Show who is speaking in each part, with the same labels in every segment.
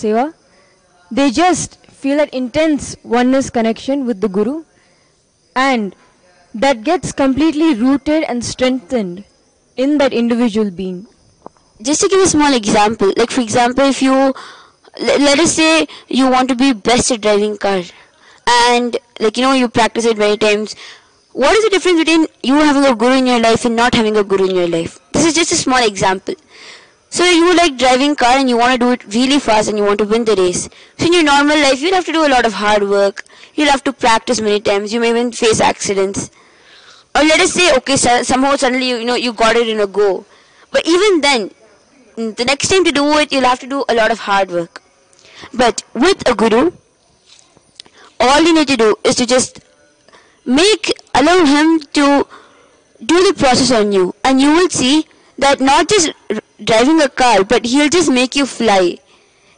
Speaker 1: seva, they just feel that intense oneness connection with the Guru, and that gets completely rooted and strengthened in that individual being.
Speaker 2: Just to give a small example, like for example, if you let us say you want to be best at driving car, and you practice it many times. What is the difference between you having a guru in your life and not having a guru in your life? This is just a small example. So you like driving car and you want to do it really fast and you want to win the race. So in your normal life, you'll have to do a lot of hard work. You'll have to practice many times. You may even face accidents. Or let us say, okay, somehow suddenly you got it in a go. But even then, the next time to do it, you'll have to do a lot of hard work. But with a guru, all you need to do is to just allow him to do the process on you, and you will see that not just driving a car, but he'll just make you fly.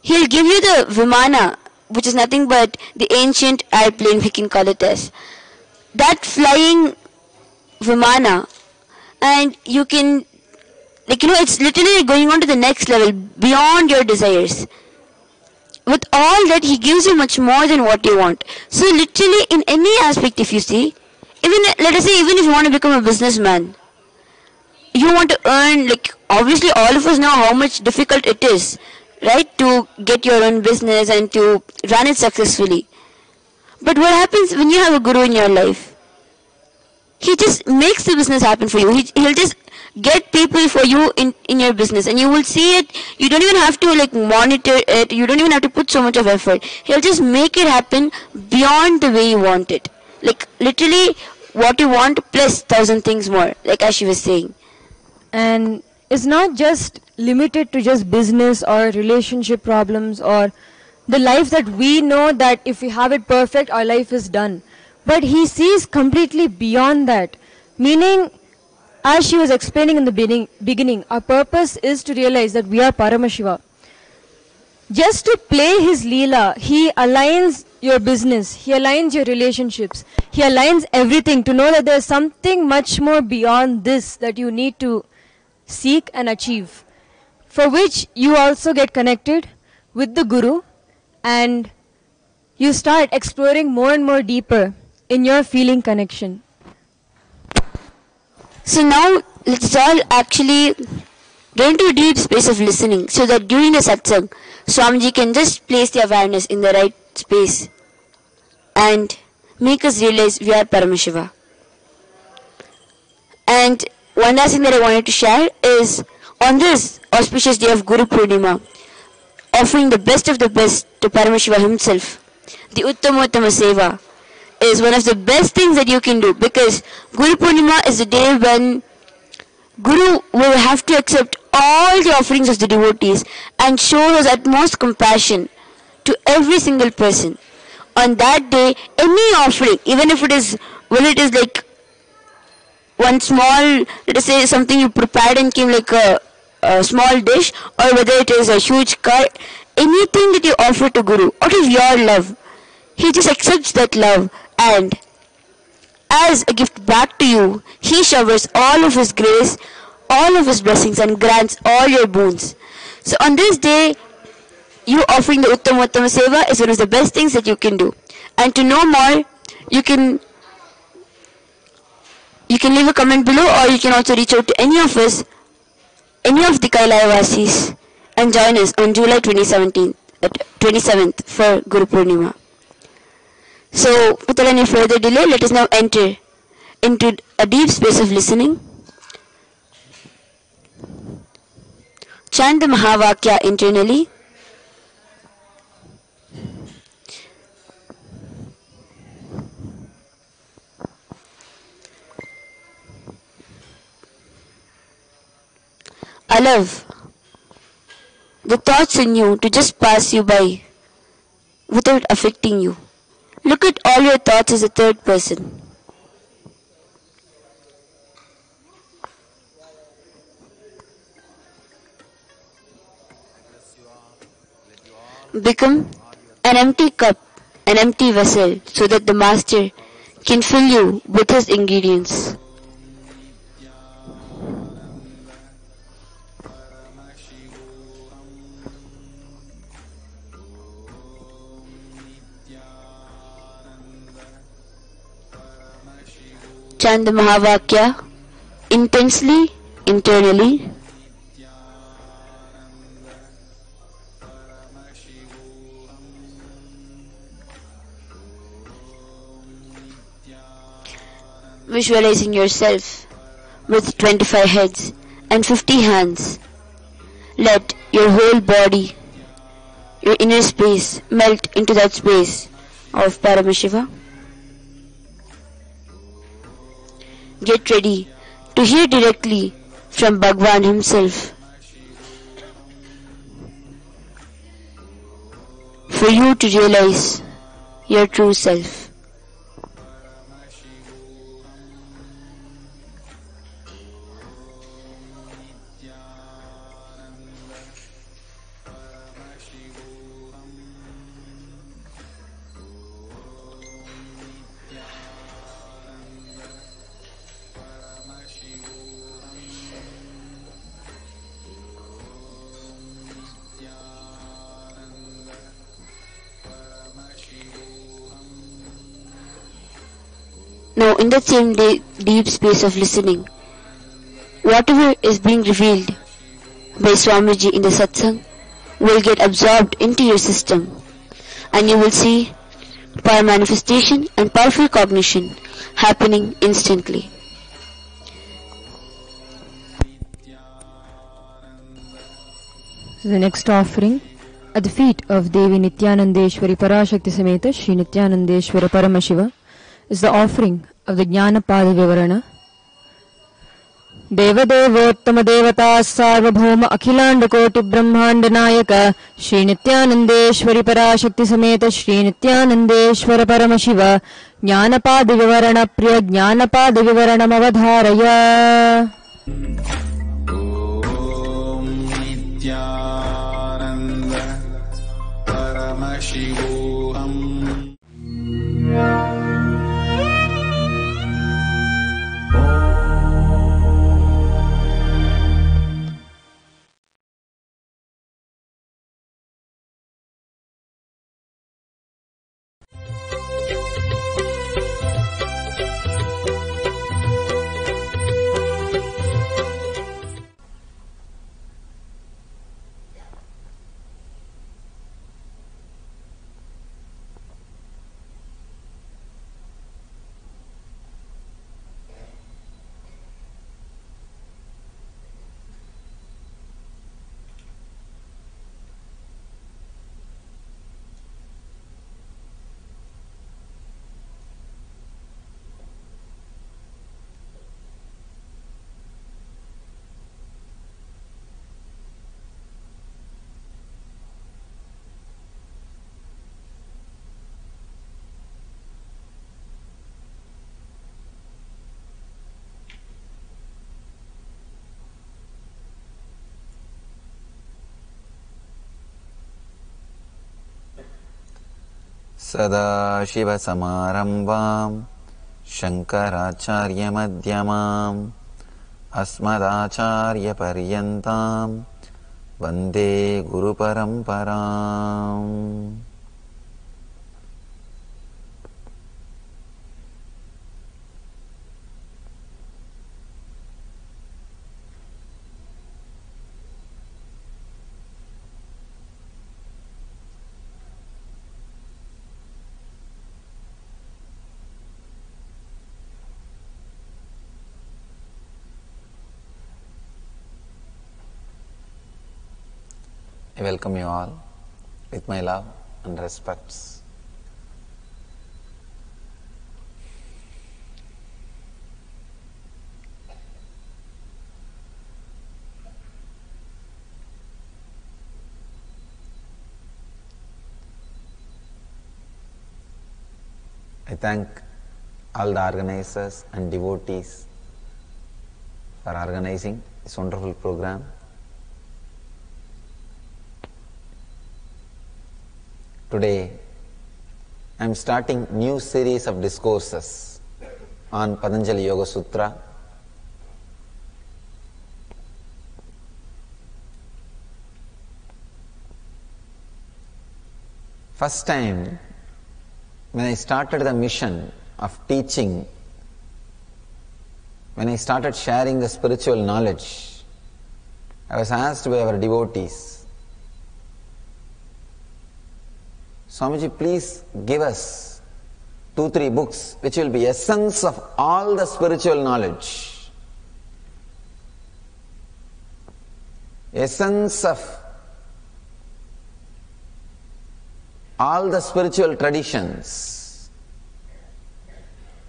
Speaker 2: He'll give you the Vimana, which is nothing but the ancient airplane, we can call it as. That flying Vimana, and you can, it's literally going on to the next level, beyond your desires. With all that, he gives you much more than what you want. So literally in any aspect, if you see, let us say even if you want to become a businessman, you want to earn, obviously all of us know how much difficult it is, right, to get your own business and to run it successfully. But what happens when you have a guru in your life? He just makes the business happen for you. He'll just get people for you in your business, and you will see it. You don't even have to monitor it. You don't even have to put so much of effort. He'll just make it happen beyond the way you want it. Literally what you want plus 1,000 things more, as she was saying.
Speaker 1: And it's not just limited to just business or relationship problems or the life that we know that if we have it perfect, our life is done. But he sees completely beyond that. Meaning, as she was explaining in the beginning, our purpose is to realize that we are Paramashiva. Just to play his Leela, he aligns your business, he aligns your relationships, he aligns everything to know that there is something much more beyond this that you need to seek and achieve, for which you also get connected with the Guru and you start exploring more and more deeper in your feeling connection.
Speaker 2: So now let's all actually get into a deep space of listening, so that during the satsang, Swamiji can just place the awareness in the right space and make us realize we are Paramashiva. And one last thing that I wanted to share is, on this auspicious day of Guru Purnima, offering the best of the best to Paramashiva himself, the Uttamottama Seva is one of the best things that you can do, because Guru Purnima is the day when Guru will have to accept all the offerings of the devotees and show his utmost compassion to every single person. On that day, any offering, even if it is, one small, let us say something you prepared and came a small dish, or whether it is a huge car, anything that you offer to Guru out of your love, he just accepts that love, and as a gift back to you, he showers all of his grace, all of his blessings, and grants all your boons. So on this day, you offering the Uttamottama Seva is one of the best things that you can do. And to know more, you can leave a comment below, or you can also reach out to any of us, any of the Kailaya-vasis, and join us on July 27th for Guru Purnima. So, without any further delay, let us now enter into a deep space of listening. Chant the Mahavakya internally. Allow the thoughts in you to just pass you by without affecting you. Look at all your thoughts as a third person. Become an empty cup, an empty vessel, so that the Master can fill you with his ingredients. chant the Mahavakya intensely, internally. Visualizing yourself with 25 heads and 50 hands. Let your whole body, your inner space, melt into that space of Paramashiva. Get ready to hear directly from Bhagwan himself. For you to realize your true self. Now, in that same deep space of listening, whatever is being revealed by Swamiji in the satsang will get absorbed into your system, and you will see power manifestation and powerful cognition happening instantly.
Speaker 1: The next offering at the feet of Devi Nithyanandeshwari Parashakti Sameta Shri Nithyanandeshwara Paramashiva is the offering of the Jnanapada Vivarana. Devadevottama Devata Sarvabhauma Akhilanda Koti Brahmanda Nayaka Shri Nithyanandeshwari Parashakti Sameta Shri Nithyanandeshwara Paramashiva Jnanapada Vivarana Priya Jnanapada Vivaranam Avadharaya.
Speaker 3: Nithyananda Paramashivoham. Sadashivasamarambam Shankaracharyamadhyamam Asmadacharyaparyantam Vande Guru Paramparam. I welcome you all with my love and respects. I thank all the organizers and devotees for organizing this wonderful program. Today, I am starting new series of discourses on Patanjali Yoga Sutra. First time, when I started the mission of teaching when I started sharing the spiritual knowledge, I was asked by our devotees, Swamiji, please give us 2-3 books which will be essence of all the spiritual knowledge. Essence of all the spiritual traditions.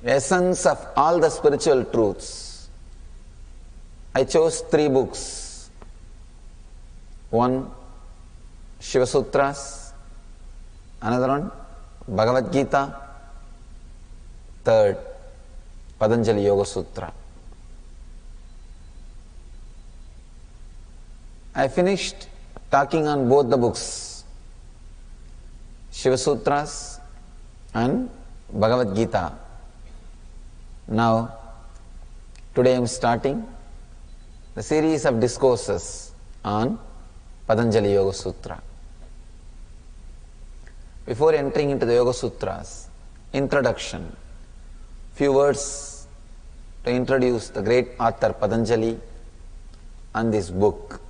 Speaker 3: Essence of all the spiritual truths. I chose 3 books. One, Shiva Sutras. Another one, Bhagavad Gita. Third, Patanjali Yoga Sutra. I finished talking on both the books, Shiva Sutras and Bhagavad Gita. Now, today I am starting the series of discourses on Patanjali Yoga Sutra. Before entering into the Yoga Sutras, introduction, few words to introduce the great author Patanjali and this book.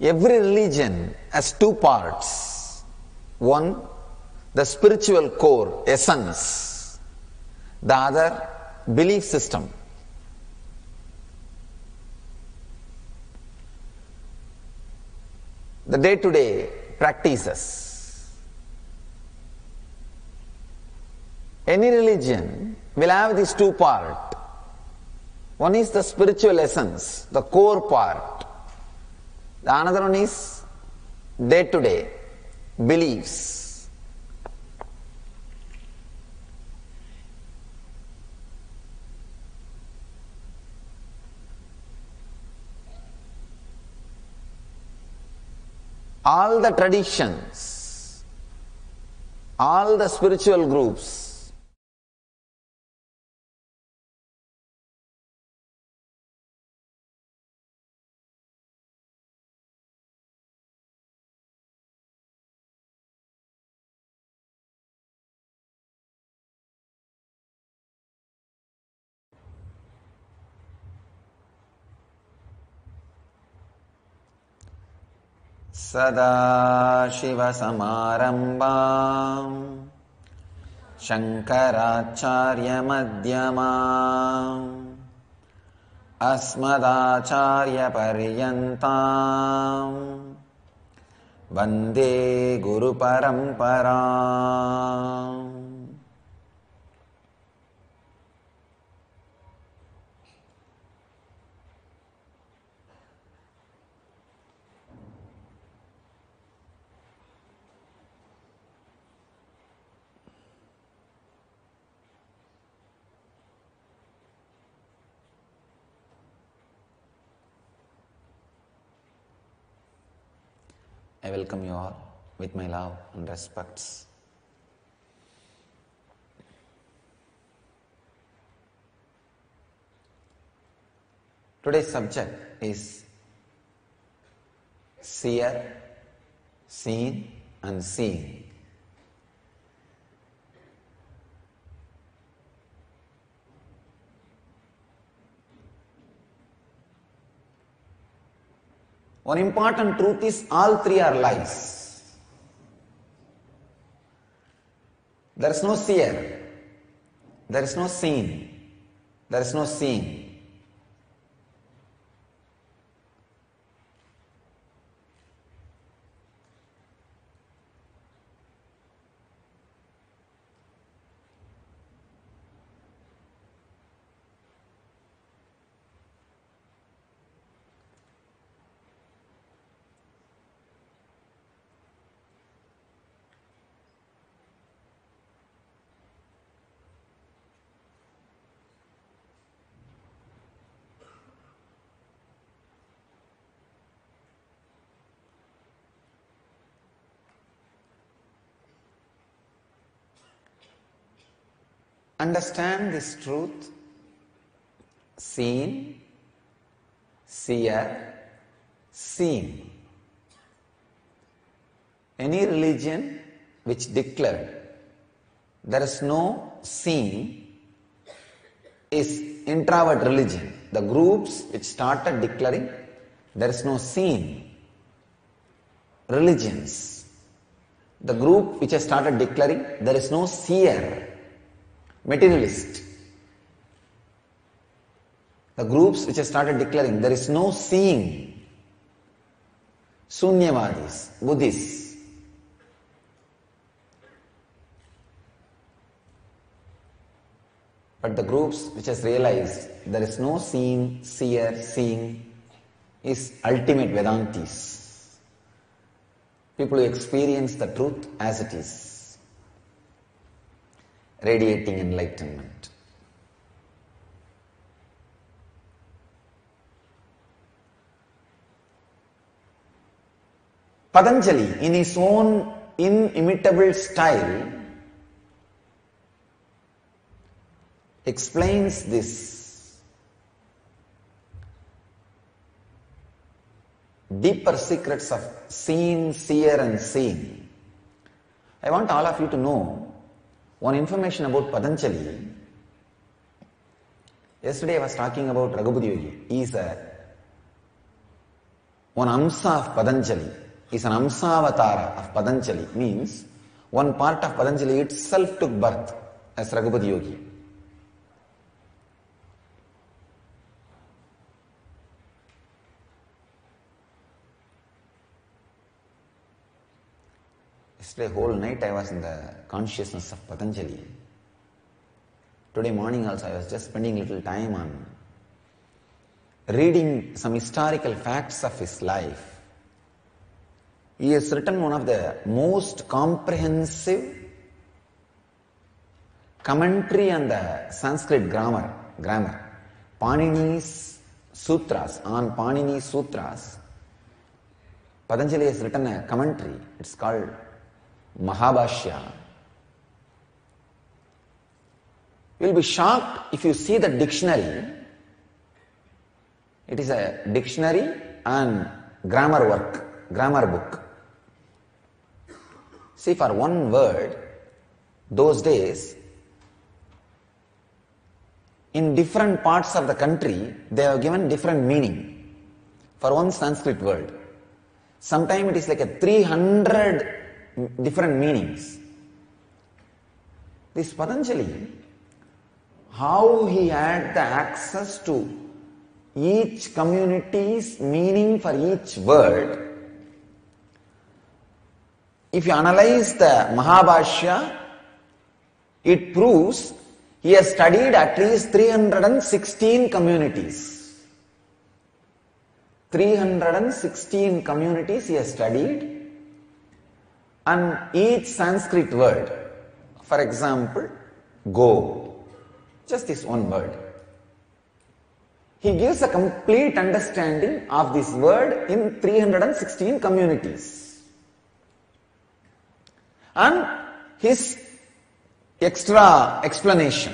Speaker 3: Every religion has 2 parts. One, the spiritual core, essence. The other, belief system. The day-to-day practices. Any religion will have these 2 parts. One is the spiritual essence, the core part. The another one is day-to-day beliefs. All the traditions, all the spiritual groups Sadashivasamarambam Shankaracharya-madhyamam Asmadacharya-paryantam Vande Guru-paramparam. I welcome you all with my love and respects. Today's subject is seer, seen and seeing. One important truth is all 3 are lies. There is no seer, there is no seen, there is no seeing. Understand this truth, seen, seer, seen. Any religion which declared there is no seeing, is introvert religion. The groups which started declaring there is no seen. Religions. The group which has started declaring there is no seer. Materialist. The groups which have started declaring there is no seeing. Sunyavadis, Buddhists. But the groups which has realized there is no seen, seer, seeing is ultimate Vedantis. People who experience the truth as it is. Radiating enlightenment. Patanjali, in his own inimitable style, explains this deeper secrets of seen, seer and seeing. I want all of you to know one information about Patanjali. Yesterday I was talking about Raghupati Yogi. He is one Amsa of Patanjali. He is an Amsavatara of Patanjali. Means one part of Patanjali itself took birth as Raghupati Yogi. Yesterday whole night I was in the consciousness of Patanjali. Today morning also I was just spending little time on reading some historical facts of his life. He has written one of the most comprehensive commentary on the Sanskrit grammar. Panini's Sutras, on Panini's Sutras. Patanjali has written a commentary. It's called Mahabhashya. You will be shocked if you see the dictionary. It is a dictionary and grammar work, grammar book. See, for one word, those days, in different parts of the country, they have given different meaning for one Sanskrit word. Sometimes it is like a 300 different meanings. This Patanjali, how he had the access to each community's meaning for each word. If you analyze the Mahabhashya, it proves he has studied at least 316 communities. 316 communities he has studied, and each Sanskrit word, for example, go, just this one word. He gives a complete understanding of this word in 316 communities. And his extra explanation.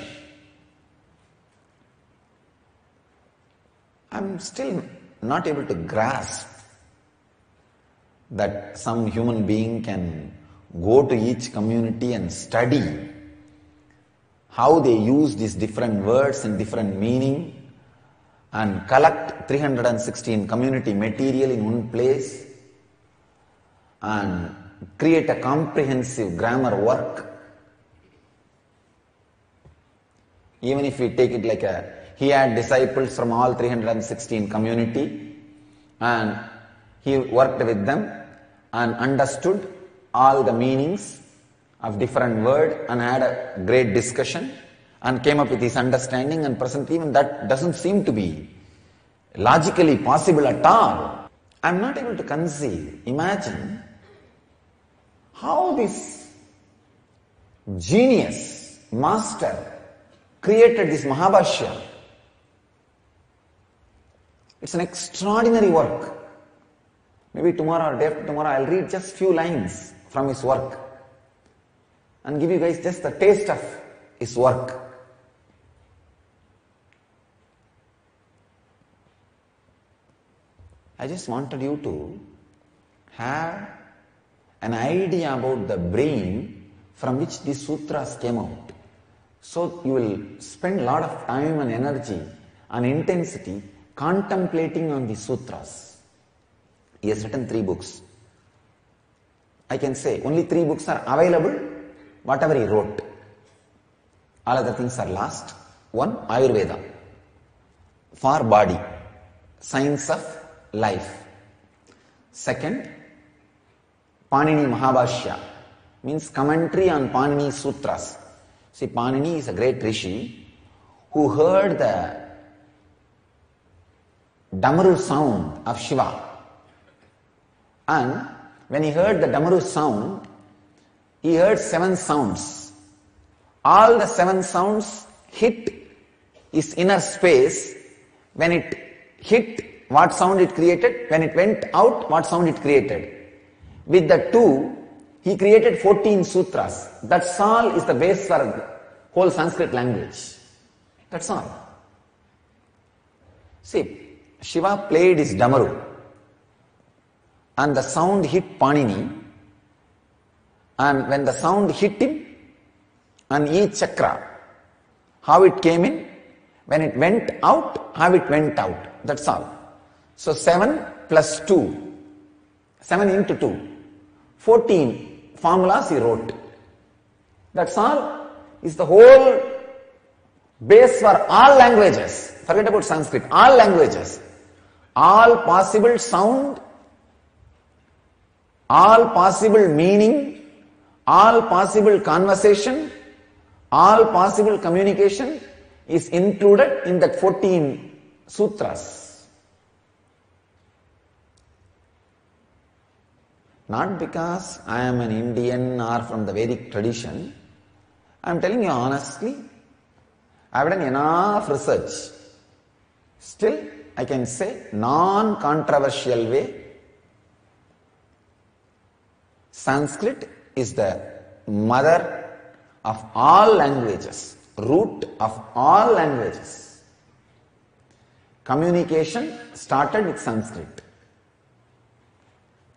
Speaker 3: I am still not able to grasp that some human being can go to each community and study how they use these different words and different meaning and collect 316 community material in one place and create a comprehensive grammar work. Even if we take it like he had disciples from all 316 community and he worked with them and understood all the meanings of different words and had a great discussion and came up with his understanding, and presently even that doesn't seem to be logically possible at all. I am not able to conceive, imagine how this genius, master, created this Mahabhashya. It's an extraordinary work. Maybe tomorrow or day after tomorrow I'll read just few lines from his work and give you guys just the taste of his work. I just wanted you to have an idea about the brain from which these sutras came out. So you will spend a lot of time and energy and intensity contemplating on the sutras. He has written 3 books. I can say only 3 books are available, whatever he wrote. All other things are lost. 1, Ayurveda, for body, science of life. 2nd, Panini Mahabhashya, means commentary on Panini Sutras. See, Panini is a great rishi who heard the Damaru sound of Shiva. And when he heard the Damaru sound, he heard 7 sounds. All the 7 sounds hit his inner space. When it hit, what sound it created? When it went out, what sound it created? With the 2, he created 14 sutras. That's all is the base for the whole Sanskrit language. That's all. See, Shiva played his Damaru and the sound hit Panini, and when the sound hit him and each chakra, how it came in, when it went out, how it went out. That's all. So 7 plus 2, 7 into 2, 14 formulas he wrote. That's all is the whole base for all languages. Forget about Sanskrit, all languages. All possible sound, all possible meaning, all possible conversation, all possible communication is included in that 14 sutras. Not because I am an Indian or from the Vedic tradition. I am telling you honestly, I have done enough research. Still, I can say non-controversial way, Sanskrit is the mother of all languages, root of all languages. Communication started with Sanskrit.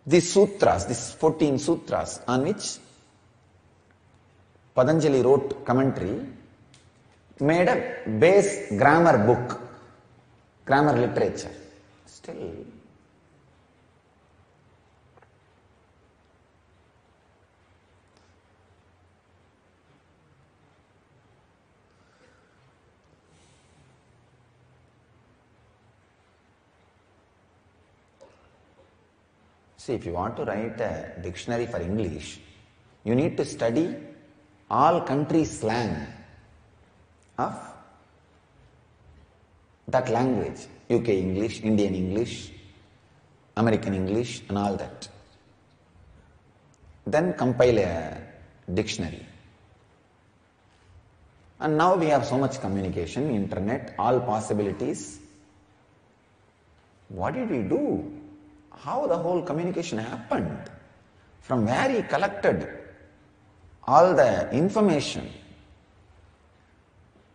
Speaker 3: These sutras, these 14 sutras on which Patanjali wrote commentary, made a base grammar book, grammar literature. Still, see, if you want to write a dictionary for English, you need to study all country slang of that language. UK English, Indian English, American English and all that. Then compile a dictionary. And now we have so much communication, internet, all possibilities. What did we do? How the whole communication happened? From where he collected all the information,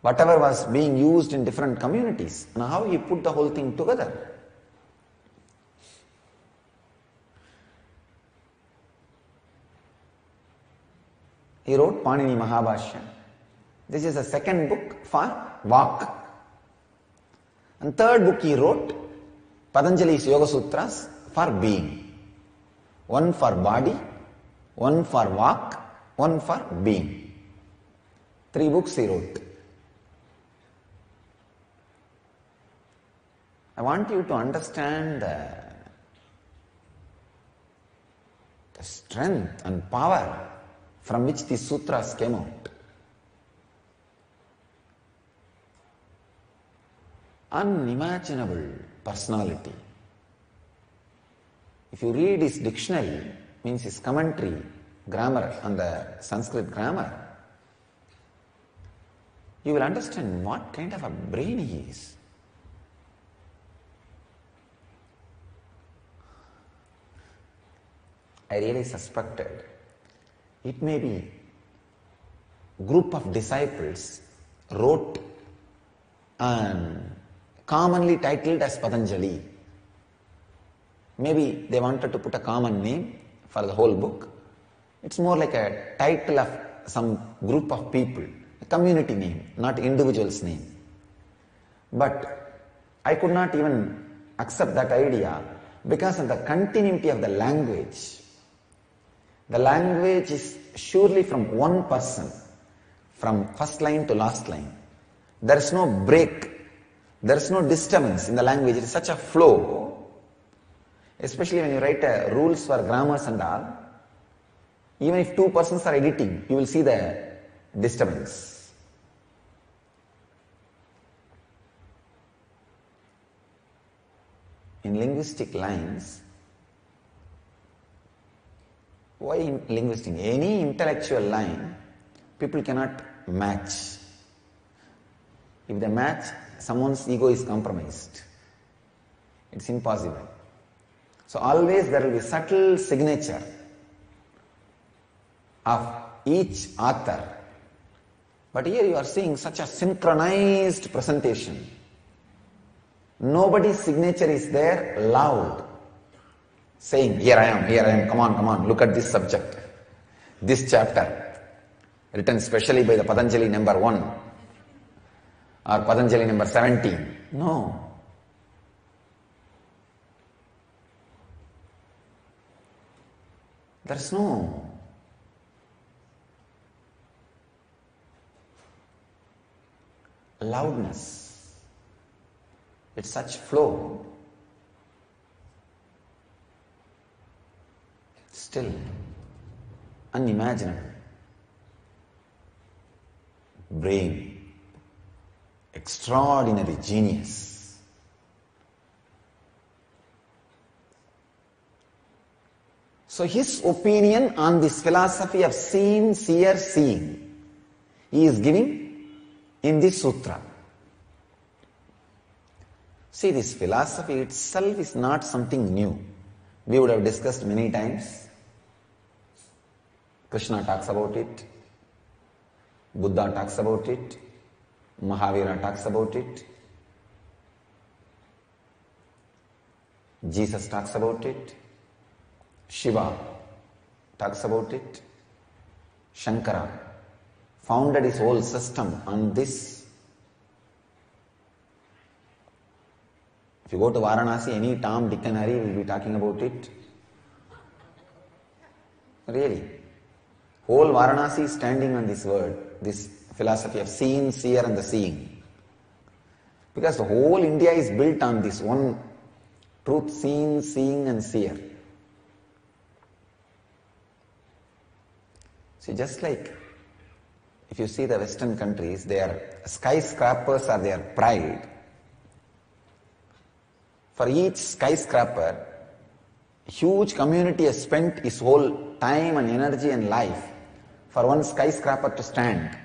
Speaker 3: whatever was being used in different communities, and how he put the whole thing together. He wrote Panini Mahabhashya. This is the 2nd book for Vak. And 3rd book he wrote, Patanjali's Yoga Sutras, for being. 1 for body, 1 for Vak, 1 for being. 3 books he wrote. I want you to understand the strength and power from which these sutras came out. Unimaginable personality. If you read his dictionary, means his commentary, grammar on the Sanskrit grammar, you will understand what kind of a brain he is. I really suspected it may be group of disciples wrote and commonly titled as Patanjali. Maybe they wanted to put a common name for the whole book. It's more like a title of some group of people a community name, not individual's name. But I could not even accept that idea because of the continuity of the language. The language is surely from one person, from first line to last line. There is no break, there is no disturbance in the language. It is such a flow, especially when you write rules for grammars and all. Even if two persons are editing, you will see the disturbance. In linguistic lines, why in linguistic? Any intellectual line, people cannot match. If they match, someone's ego is compromised. It's impossible. So always there will be subtle signature of each author. But here you are seeing such a synchronized presentation. Nobody's signature is there loud, saying, here I am, come on, look at this subject, this chapter, written specially by the Patanjali number 1 or Patanjali number 17. No. There is no loudness. It's such flow. Still unimaginable. Brain, extraordinary genius. So his opinion on this philosophy of seen, seer, seeing, he is giving in this sutra. See, this philosophy itself is not something new. We would have discussed many times. Krishna talks about it, Buddha talks about it, Mahavira talks about it, Jesus talks about it, Shiva talks about it, Shankara founded his whole system on this. If you go to Varanasi, any Tom, Dick and Harry will be talking about it. Really. Whole Varanasi is standing on this word, this philosophy of seen, seer and the seeing. Because the whole India is built on this one truth, seen, seeing and seer. See, just like if you see the Western countries, their skyscrapers are their pride. For each skyscraper, huge community has spent its whole time and energy and life for one skyscraper to stand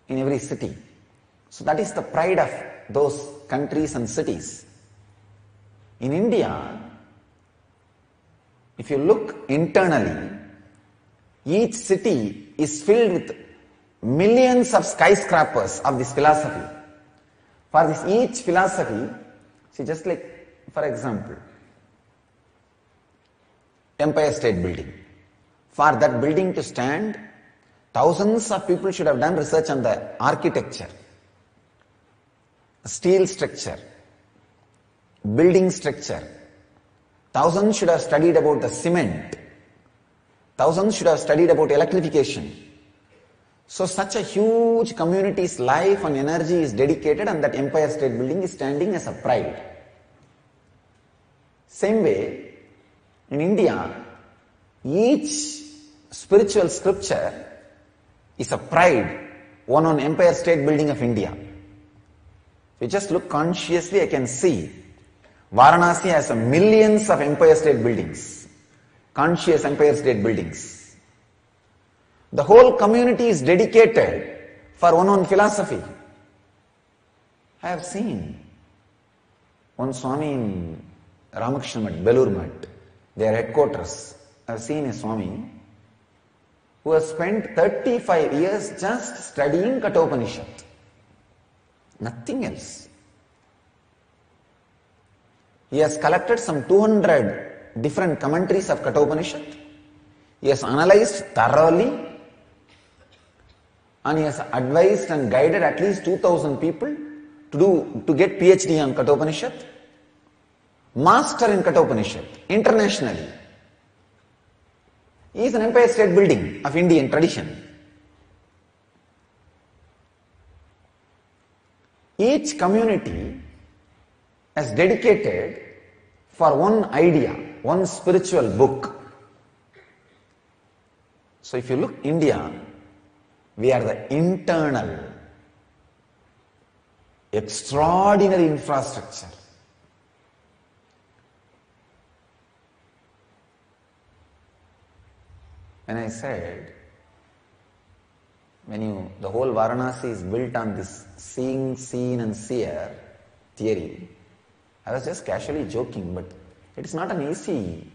Speaker 3: in every city. So that is the pride of those countries and cities. In India, if you look internally, each city is filled with millions of skyscrapers of this philosophy. For this each philosophy, see, just like, for example, Empire State Building. For that building to stand, thousands of people should have done research on the architecture, steel structure, building structure. Thousands should have studied about the cement. Thousands should have studied about electrification. So such a huge community's life and energy is dedicated, and that Empire State Building is standing as a pride. Same way, in India, each spiritual scripture is a pride won on Empire State Building of India. If you just look consciously, I can see Varanasi has millions of Empire State Buildings, conscious Empire State Buildings. The whole community is dedicated for one philosophy. I have seen one Swami in Ramakrishna Mat, Belur Mat, their headquarters. I have seen a Swami who has spent 35 years just studying Kathopanishad. Nothing else. He has collected some 200 different commentaries of Kathopanishad. He has analyzed thoroughly and he has advised and guided at least 2000 people to get PhD on Kathopanishad, master in Kathopanishad, internationally. He is an Empire State Building of Indian tradition. Each community has dedicated for one idea, one spiritual book. So if you look India, we are the internal, extraordinary infrastructure. When I said, the whole Varanasi is built on this seeing, seen and seer theory, I was just casually joking, but it is not an easy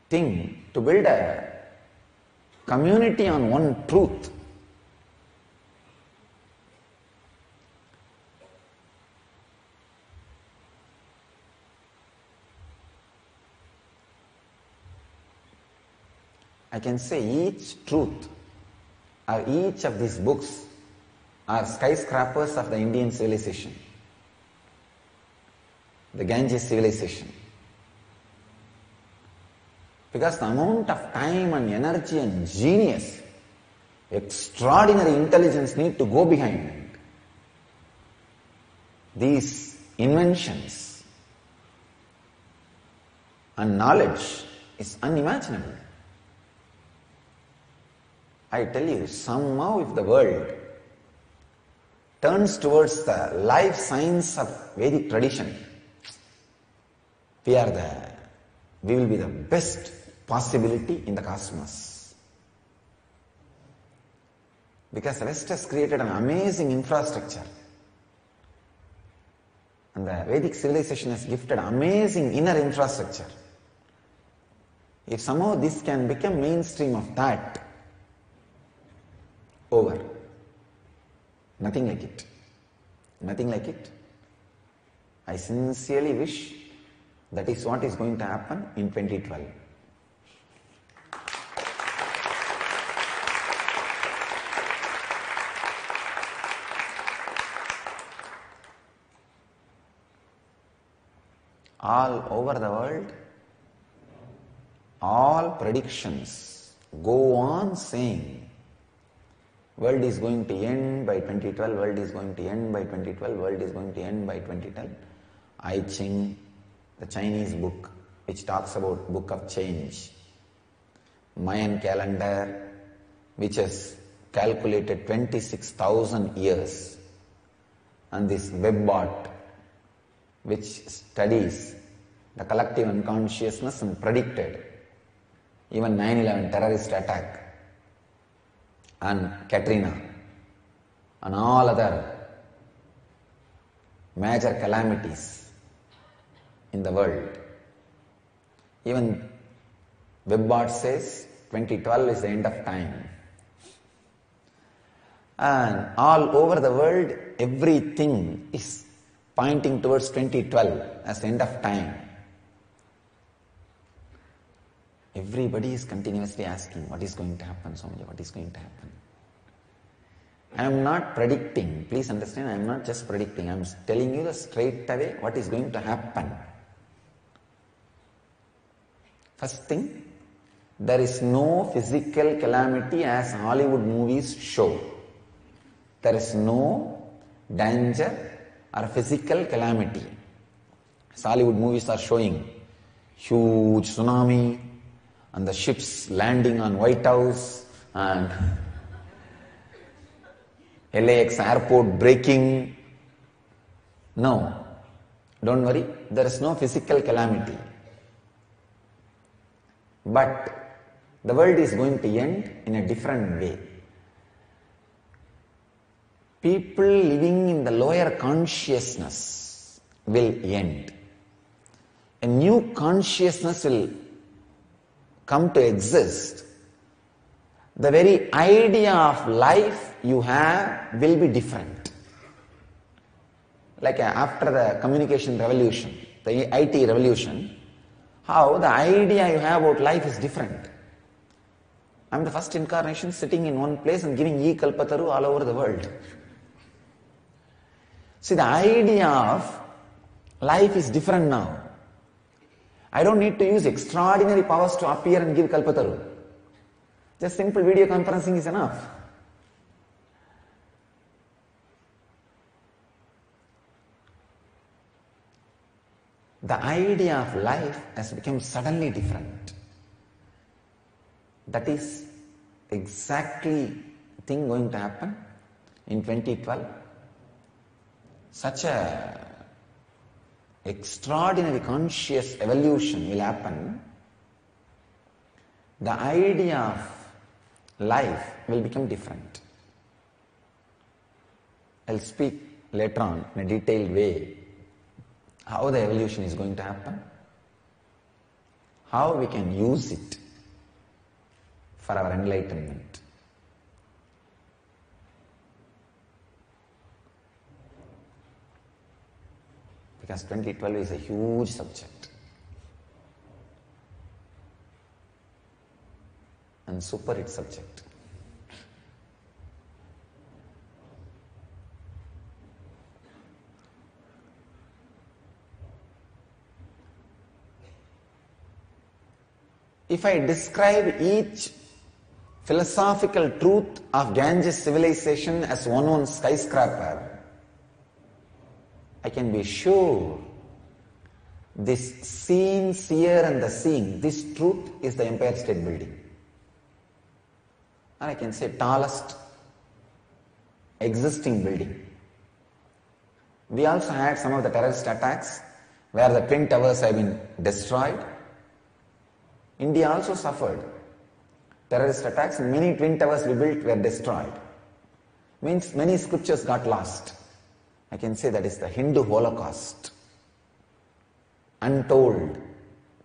Speaker 3: thing to build a community on one truth. I can say each truth or each of these books are skyscrapers of the Indian civilization, the Ganges civilization. Because the amount of time and energy and genius, extraordinary intelligence need to go behind these inventions and knowledge is unimaginable. I tell you, somehow if the world turns towards the life science of Vedic tradition, we will be the best possibility in the cosmos. Because the West has created an amazing infrastructure. And the Vedic civilization has gifted amazing inner infrastructure. If somehow this can become mainstream of that, over. Nothing like it. Nothing like it. I sincerely wish that is what is going to happen in 2012. All over the world, all predictions go on saying world is going to end by 2012, world is going to end by 2012, world is going to end by 2012. I Ching, the Chinese book, which talks about book of change. Mayan calendar, which has calculated 26,000 years. And this WebBot, which studies the collective unconsciousness and predicted even 9/11 terrorist attack and Katrina and all other major calamities in the world. Even WebBot says 2012 is the end of time. And all over the world, everything is pointing towards 2012 as the end of time. Everybody is continuously asking, what is going to happen, Swamiji, what is going to happen? I am not predicting, please understand, I am not just predicting, I am telling you straight away what is going to happen. First thing, there is no physical calamity as Hollywood movies show. There is no danger or physical calamity. As Hollywood movies are showing, huge tsunami, and the ships landing on White House, and LAX airport breaking. No, don't worry, there is no physical calamity. But the world is going to end in a different way. People living in the lower consciousness will end. A new consciousness will come to exist. The very idea of life you have will be different. Like after the communication revolution, the IT revolution, how the idea you have about life is different. I'm the first incarnation sitting in one place and giving e-kalpataru all over the world. See, the idea of life is different now. I don't need to use extraordinary powers to appear and give kalpataru. Just simple video conferencing is enough. The idea of life has become suddenly different. That is exactly the thing going to happen in 2012. Such a extraordinary conscious evolution will happen. The idea of life will become different. I'll speak later on in a detailed way how the evolution is going to happen, how we can use it for our enlightenment. Because 2012 is a huge subject and super hit subject. If I describe each philosophical truth of Ganges civilization as one skyscraper, I can be sure this seen, seer and the seeing, this truth is the Empire State Building. Or I can say tallest existing building. We also had some of the terrorist attacks where the twin towers have been destroyed. India also suffered terrorist attacks and many twin towers we built were destroyed. Means many scriptures got lost. I can say that is the Hindu Holocaust. Untold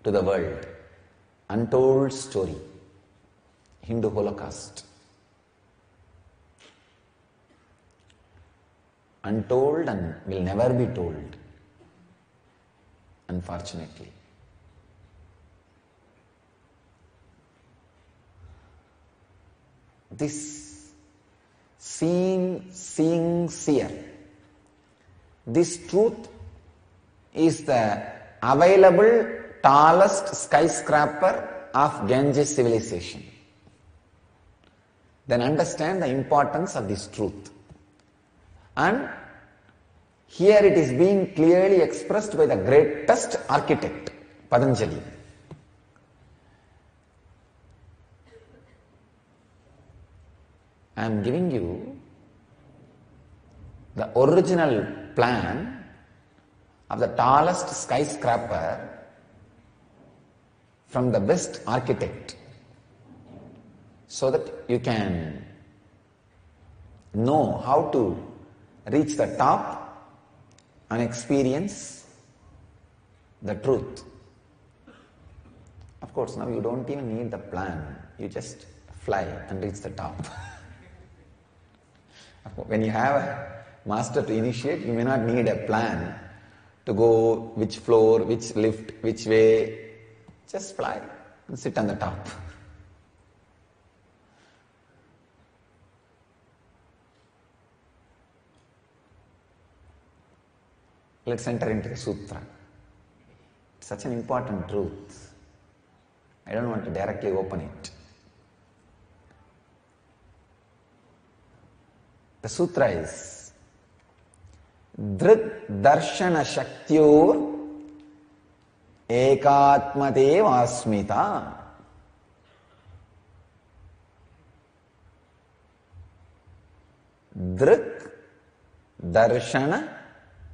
Speaker 3: to the world. Untold story. Hindu Holocaust. Untold and will never be told. Unfortunately. This seeing, seer. This truth is the available tallest skyscraper of Ganges civilization. Then understand the importance of this truth. And here it is being clearly expressed by the greatest architect, Patanjali. I am giving you the original plan of the tallest skyscraper from the best architect so that you can know how to reach the top and experience the truth. Of course, now you don't even need the plan. You just fly and reach the top. When you have a master to initiate, you may not need a plan to go which floor, which lift, which way. Just fly and sit on the top. Let's enter into the sutra. It's such an important truth. I don't want to directly open it. The sutra is Dhrit Darshana Shaktyor Ekatmadev Asmita. Dhrit Darshana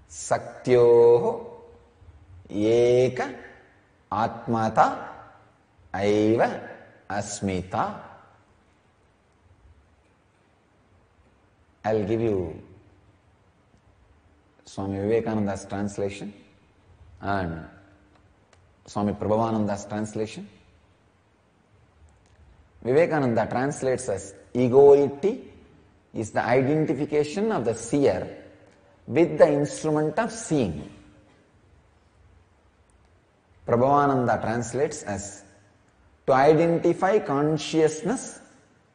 Speaker 3: Saktyoh Eka Atmata Aiva Asmita. I'll give you Swami Vivekananda's translation and Swami Prabhavananda's translation. Vivekananda translates as egoity is the identification of the seer with the instrument of seeing. Prabhavananda translates as to identify consciousness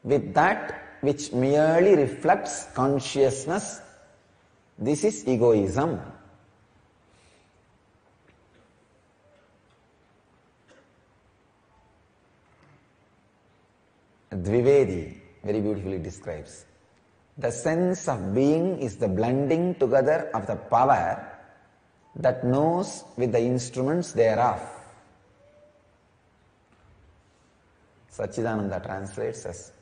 Speaker 3: with that which merely reflects consciousness. This is egoism. Dvivedi very beautifully describes. The sense of being is the blending together of the power that knows with the instruments thereof. Sachidananda translates as,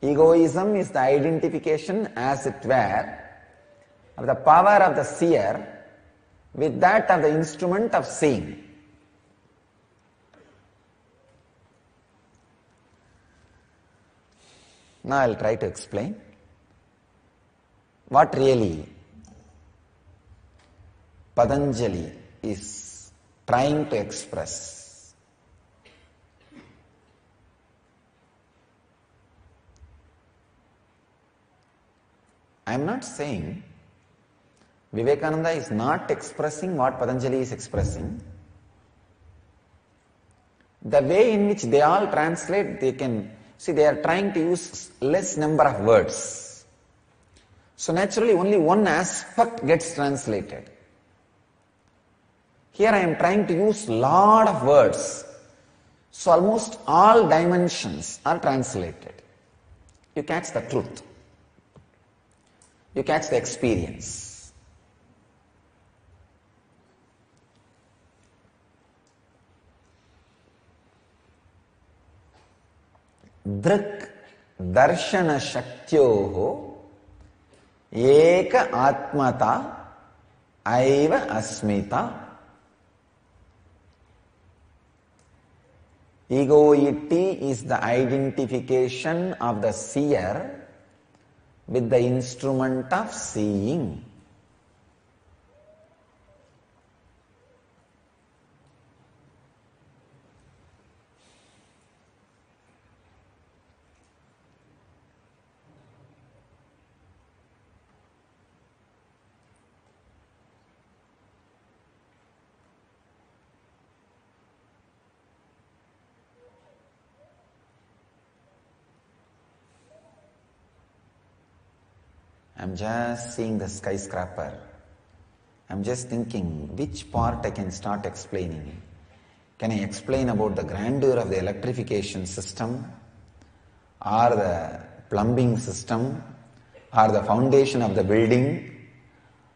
Speaker 3: egoism is the identification, as it were, of the power of the seer with that of the instrument of seeing. Now I will try to explain what really Patanjali is trying to express. I am not saying Vivekananda is not expressing what Patanjali is expressing. The way in which they all translate, they are trying to use less number of words. So naturally only one aspect gets translated. Here I am trying to use lot of words. So almost all dimensions are translated. You catch the truth. You catch the experience. Drik darshana shaktyoho eka atmata aiva asmita. Egoity is the identification of the seer with the instrument of seeing. I'm just seeing the skyscraper. I'm just thinking which part I can start explaining. Can I explain about the grandeur of the electrification system, or the plumbing system, or the foundation of the building,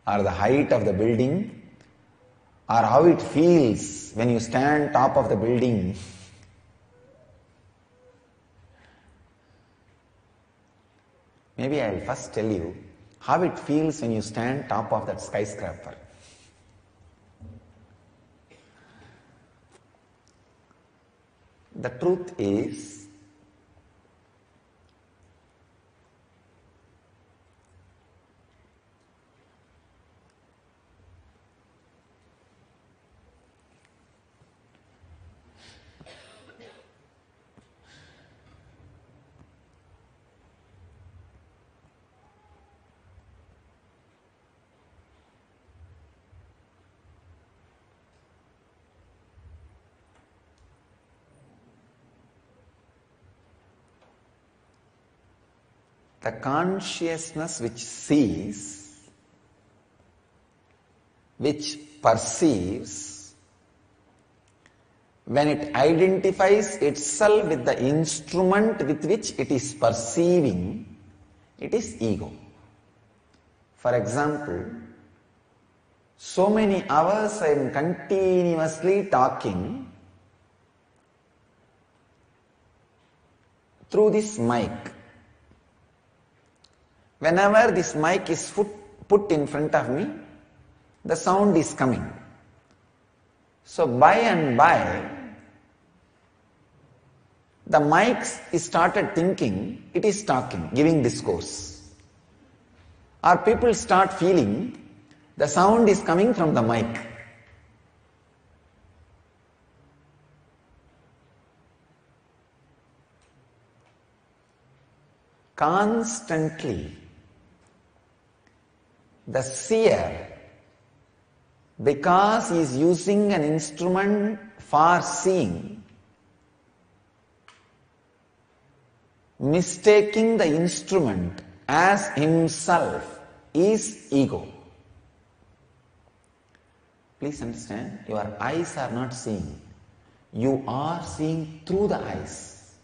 Speaker 3: or the height of the building, or how it feels when you stand top of the building? Maybe I'll first tell you how it feels when you stand top of that skyscraper. The truth is, the consciousness which sees, which perceives, when it identifies itself with the instrument with which it is perceiving, it is ego. For example, so many hours I am continuously talking through this mic. Whenever this mic is put in front of me, the sound is coming. So by and by, the mic is started thinking it is talking, giving discourse. Or people start feeling the sound is coming from the mic. Constantly, the seer, because he is using an instrument for seeing, mistaking the instrument as himself is ego. Please understand, your eyes are not seeing. You are seeing through the eyes.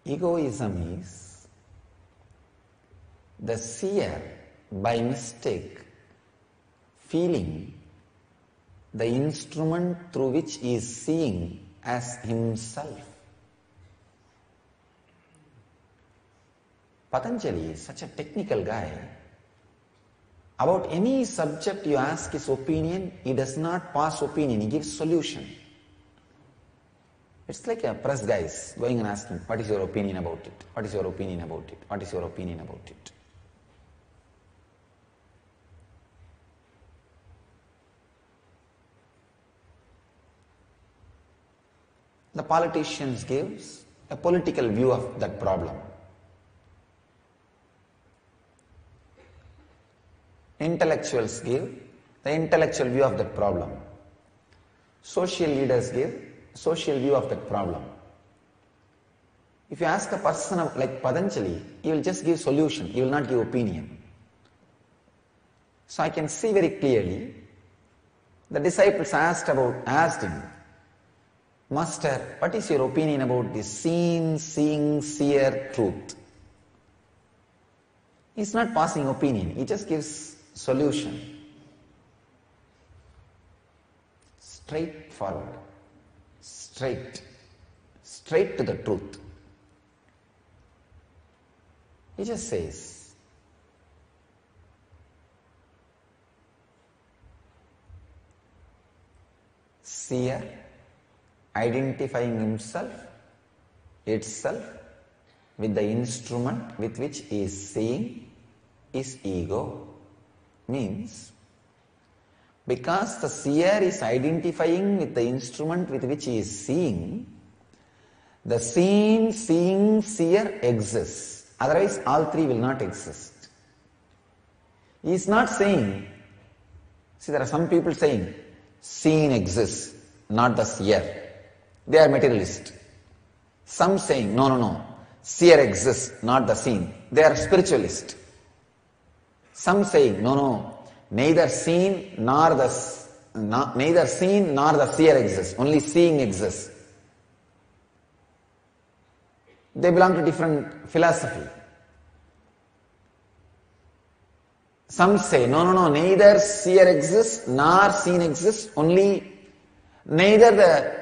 Speaker 3: Egoism is the seer by mistake feeling the instrument through which he is seeing as himself. Patanjali is such a technical guy. About any subject you ask his opinion, he does not pass opinion, he gives solution. It's like a press guys going and asking, what is your opinion about it? What is your opinion about it? What is your opinion about it? The politicians gives a political view of that problem. Intellectuals give the intellectual view of that problem. Social leaders give social view of that problem. If you ask a person like Patanjali, he will just give solution, he will not give opinion. So I can see very clearly, the disciples asked him, Master, what is your opinion about this seen, seeing, seer truth? He is not passing opinion, he just gives solution. Straightforward. Straight to the truth. He just says, seer identifying himself, itself, with the instrument with which he is seeing is ego. Means, because the seer is identifying with the instrument with which he is seeing, the seen, seeing, seer exists. Otherwise, all three will not exist. He is not saying, see, there are some people saying, seen exists, not the seer. They are materialist. Some saying, no, seer exists, not the seen. They are spiritualist. Some saying, no, neither seen nor the seer exists, only seeing exists. They belong to different philosophy. Some say, no, neither seer exists nor seen exists, only neither the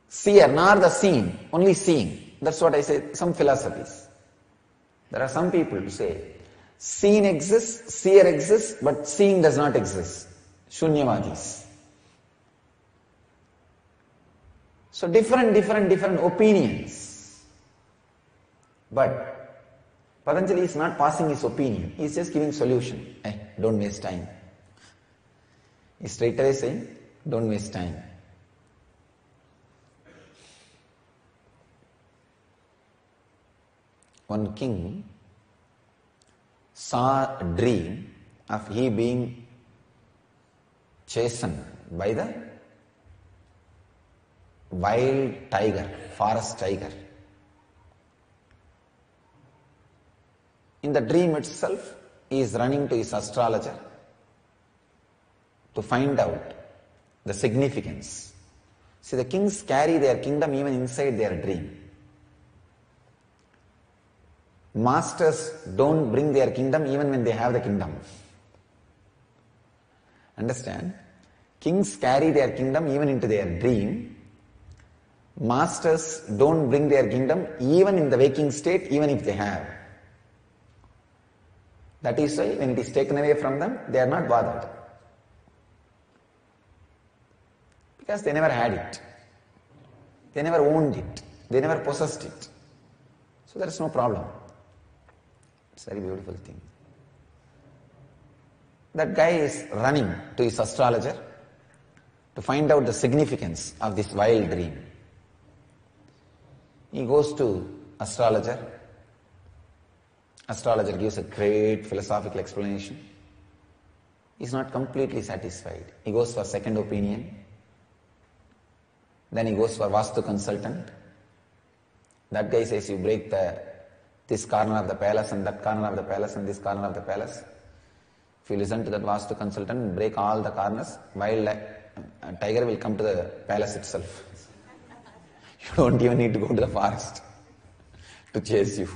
Speaker 3: seer nor the seen, only seeing. That's what I say, some philosophies. There are some people who say, seen exists, seer exists, but seeing does not exist. Shunyavadis. So different opinions. But Patanjali is not passing his opinion, he is just giving solution. Don't waste time. He is straight away saying, don't waste time. One king saw a dream of he being chastened by the wild tiger, forest tiger. In the dream itself, he is running to his astrologer to find out the significance. See, the kings carry their kingdom even inside their dream. Masters don't bring their kingdom even when they have the kingdom. Understand? Kings carry their kingdom even into their dream. Masters don't bring their kingdom even in the waking state, even if they have. That is why when it is taken away from them, they are not bothered. Because they never had it. They never owned it. They never possessed it. So there is no problem. It's a very beautiful thing. That guy is running to his astrologer to find out the significance of this wild dream. He goes to astrologer. Astrologer gives a great philosophical explanation. He is not completely satisfied. He goes for second opinion. Then he goes for Vastu consultant. That guy says you break this corner of the palace and that corner of the palace and this corner of the palace. If you listen to that Vastu consultant, break all the corners, wild tiger will come to the palace itself. You don't even need to go to the forest to chase you.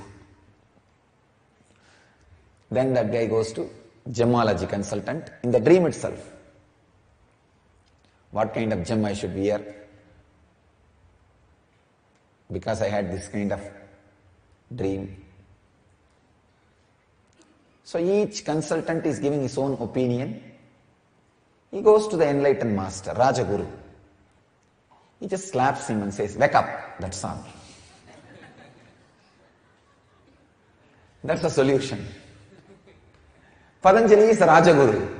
Speaker 3: Then that guy goes to gemology consultant in the dream itself. What kind of gem I should wear? Because I had this kind of dream. So each consultant is giving his own opinion. He goes to the enlightened master, Rajaguru. He just slaps him and says, wake up, that's all. That's the solution. Patanjali is the Rajaguru.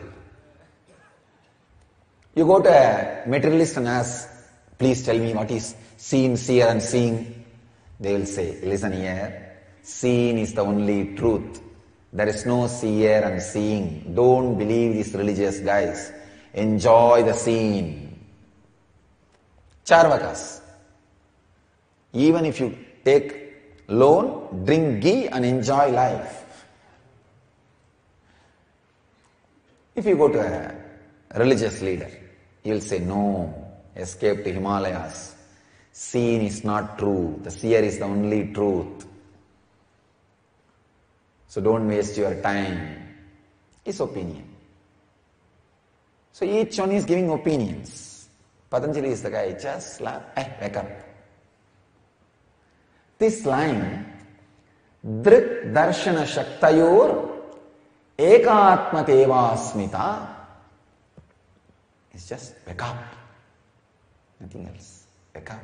Speaker 3: You go to a materialist and ask, please tell me what is seen, seer and seeing. They will say, listen here, seen is the only truth. There is no seer and seeing. Don't believe these religious guys. Enjoy the scene. Charvakas. Even if you take loan, drink ghee and enjoy life. If you go to a religious leader, he will say, no, escape to Himalayas. Seen is not true. The seer is the only truth. So don't waste your time. His opinion. So each one is giving opinions. Patanjali is the guy, just slap, wake up. This line, Drik Darshana Shaktayor Ekatmateva Smita, is just wake up. Nothing else. Wake up.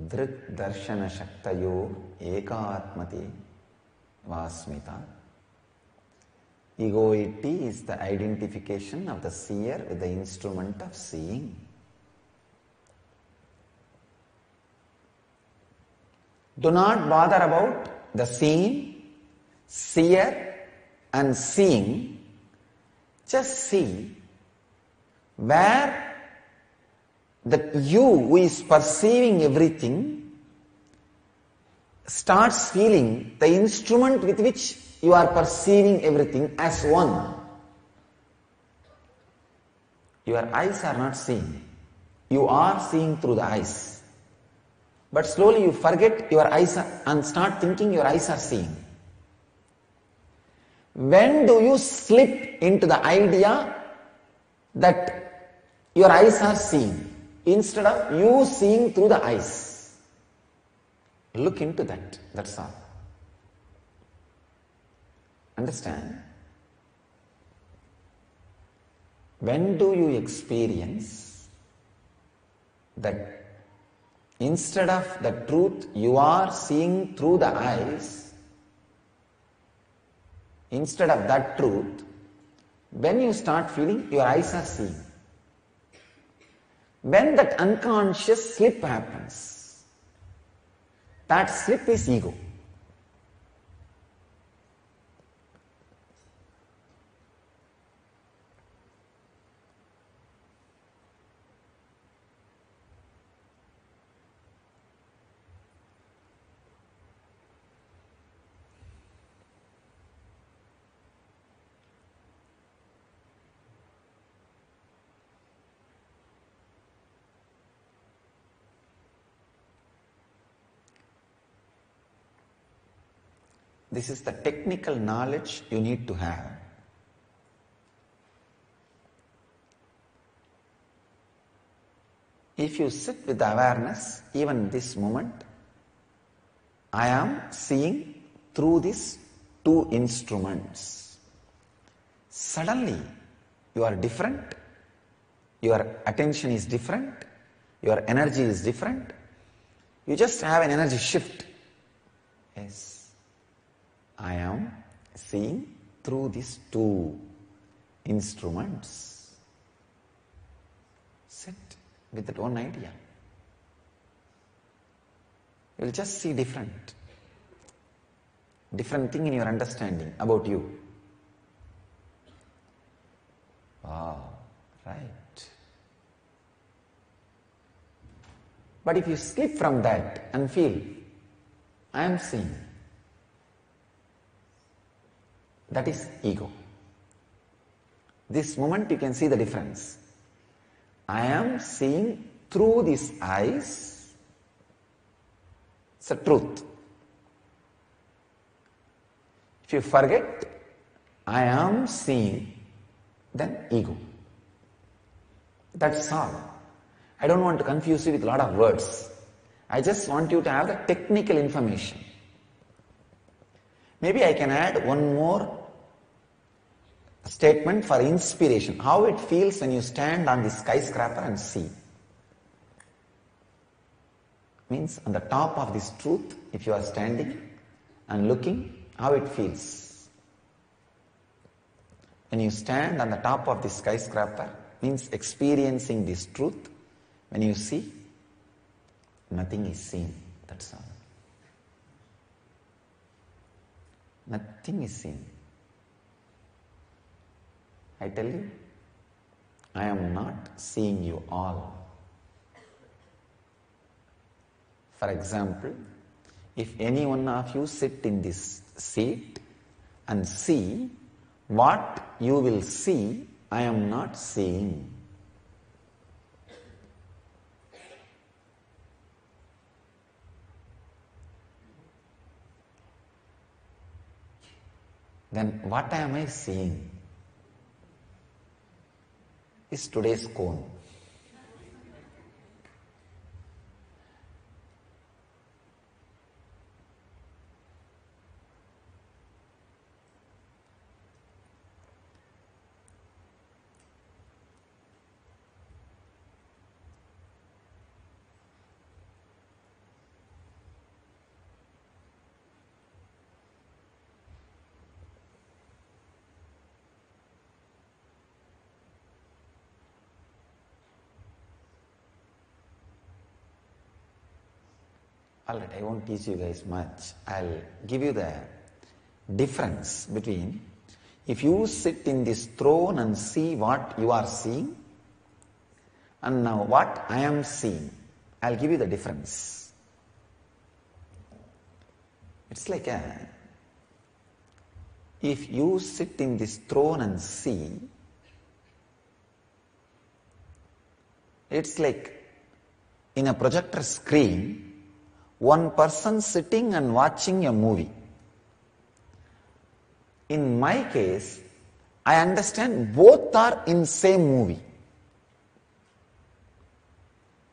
Speaker 3: Drik Darshana Shaktayo Ekatmati Vasmita. Egoity is the identification of the seer with the instrument of seeing. Do not bother about the seen, seer and seeing. Just see where that you who is perceiving everything starts feeling the instrument with which you are perceiving everything as one. Your eyes are not seeing. You are seeing through the eyes. But slowly you forget your eyes and start thinking your eyes are seeing. When do you slip into the idea that your eyes are seeing instead of you seeing through the eyes? Look into that, that's all. Understand? When do you experience that instead of the truth you are seeing through the eyes, instead of that truth, when you start feeling your eyes are seeing? When that unconscious slip happens, that slip is ego. This is the technical knowledge you need to have. If you sit with the awareness, even this moment, I am seeing through these two instruments. Suddenly, you are different, your attention is different, your energy is different. You just have an energy shift. Yes, I am seeing through these two instruments. Sit with that one idea. You will just see different thing in your understanding about you. Wow, right. But if you slip from that and feel, I am seeing, that is ego. This moment you can see the difference. I am seeing through these eyes. It's a truth. If you forget, I am seeing, then ego. That's all. I don't want to confuse you with a lot of words. I just want you to have the technical information. Maybe I can add one more statement for inspiration. How it feels when you stand on the skyscraper and see. Means on the top of this truth, if you are standing and looking, how it feels. When you stand on the top of the skyscraper, means experiencing this truth. When you see, nothing is seen. That's all. Nothing is seen. I tell you, I am not seeing you all. For example, if any one of you sit in this seat and see, what you will see, I am not seeing. Then what am I seeing? Is today's cone. Alright, I won't teach you guys much. I'll give you the difference between if you sit in this throne and see what you are seeing and now what I am seeing. I'll give you the difference. It's like if you sit in this throne and see, it's like in a projector screen, one person sitting and watching a movie. In my case, I understand both are in same movie.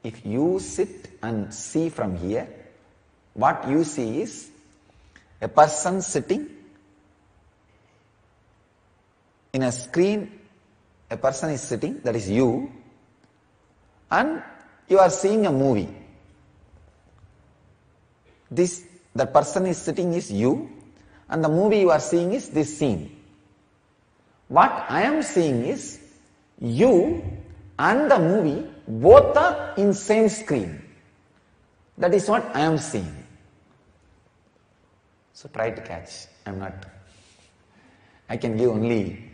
Speaker 3: If you sit and see from here, what you see is a person sitting in a screen, a person is sitting, that is you, and you are seeing a movie. The person is sitting is you, and the movie you are seeing is this scene. What I am seeing is you and the movie both are in same screen. That is what I am seeing. So try to catch. I can give only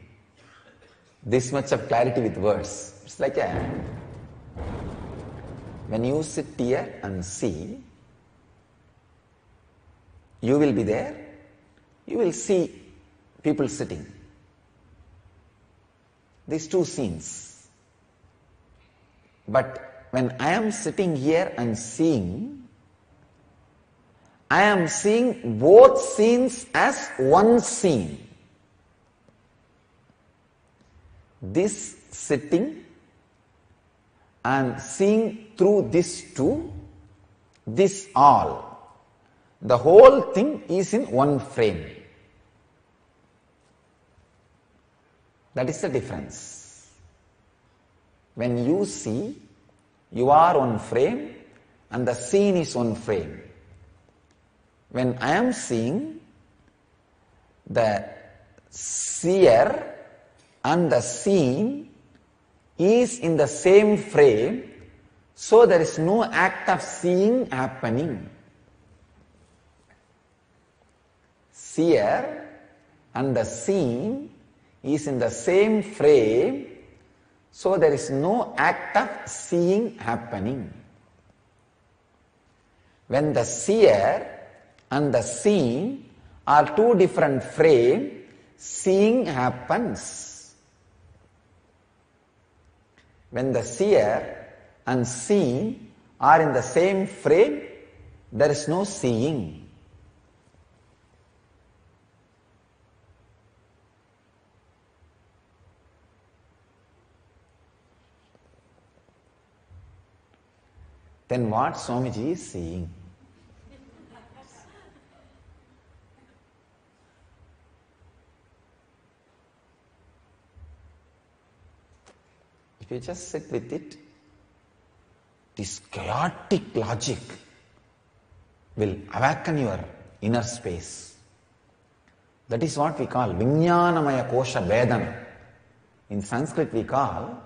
Speaker 3: this much of clarity with words. It's like when you sit here and see, you will be there, you will see people sitting. These two scenes. But when I am sitting here and seeing, I am seeing both scenes as one scene. This sitting and seeing through this two, this all. The whole thing is in one frame. That is the difference. When you see, you are one frame and the scene is one frame. When I am seeing, the seer and the scene is in the same frame, so there is no act of seeing happening. Seer and the scene is in the same frame, so there is no act of seeing happening. When the seer and the scene are two different frames, seeing happens. When the seer and scene are in the same frame, there is no seeing. Then what Swamiji is seeing? If you just sit with it, this chaotic logic will awaken your inner space. That is what we call Vijnanamaya Kosha Vedana. In Sanskrit we call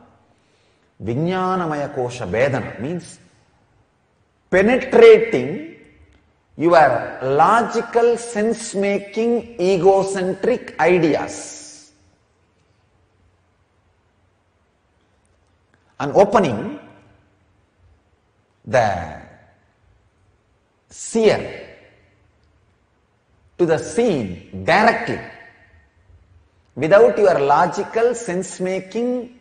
Speaker 3: Vijnanamaya Kosha Vedana, means penetrating your logical, sense-making, egocentric ideas and opening the seer to the scene directly without your logical, sense-making,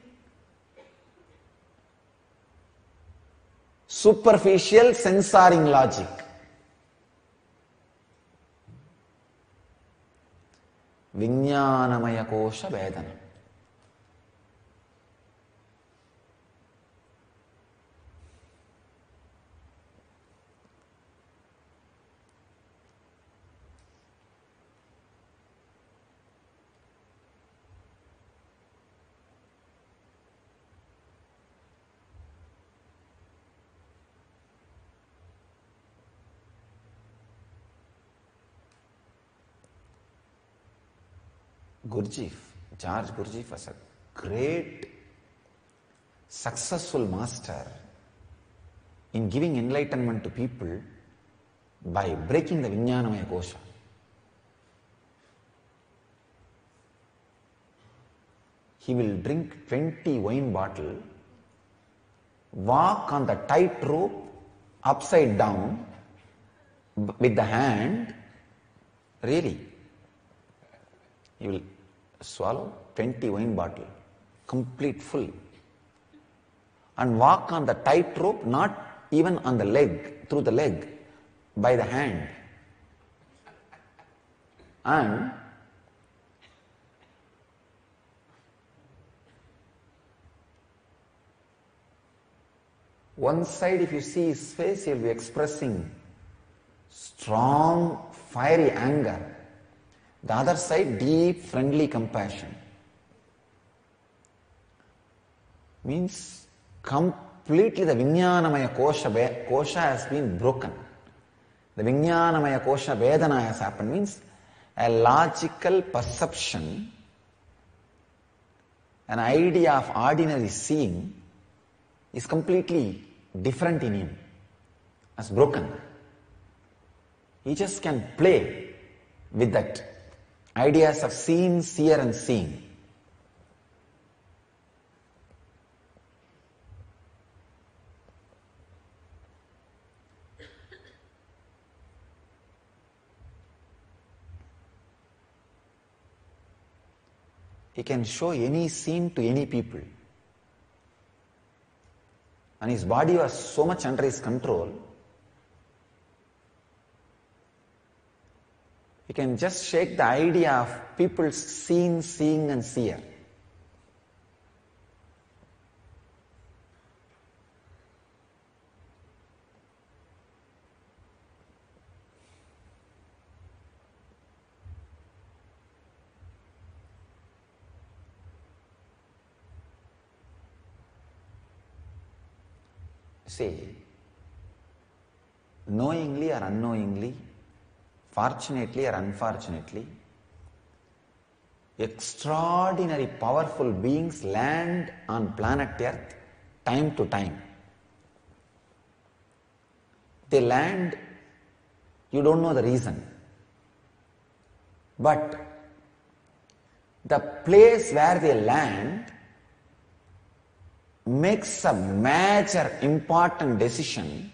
Speaker 3: superficial, censoring logic. Vijnanamaya Kosha Vedana. Gurdjieff, George Gurdjieff was a great, successful master in giving enlightenment to people by breaking the Vijnanamaya Kosha. He will drink 20 wine bottles, walk on the tightrope upside down with the hand, really. He will swallow 20 wine bottles, complete full, and walk on the tightrope, not even on the leg, through the leg, by the hand. And one side, if you see his face, he will be expressing strong, fiery anger. The other side, deep, friendly compassion. Means completely the Vijnanamaya Kosha has been broken. The Vijnanamaya Kosha Vedana has happened. Means a logical perception, an idea of ordinary seeing is completely different in him, has broken. He just can play with that ideas of seeing, seer and seeing. He can show any scene to any people. And his body was so much under his control, he can just shake the idea of people seeing, seeing and seer. See, knowingly or unknowingly, fortunately or unfortunately, extraordinary powerful beings land on planet Earth time to time. They land, you don't know the reason. But the place where they land makes a major important decision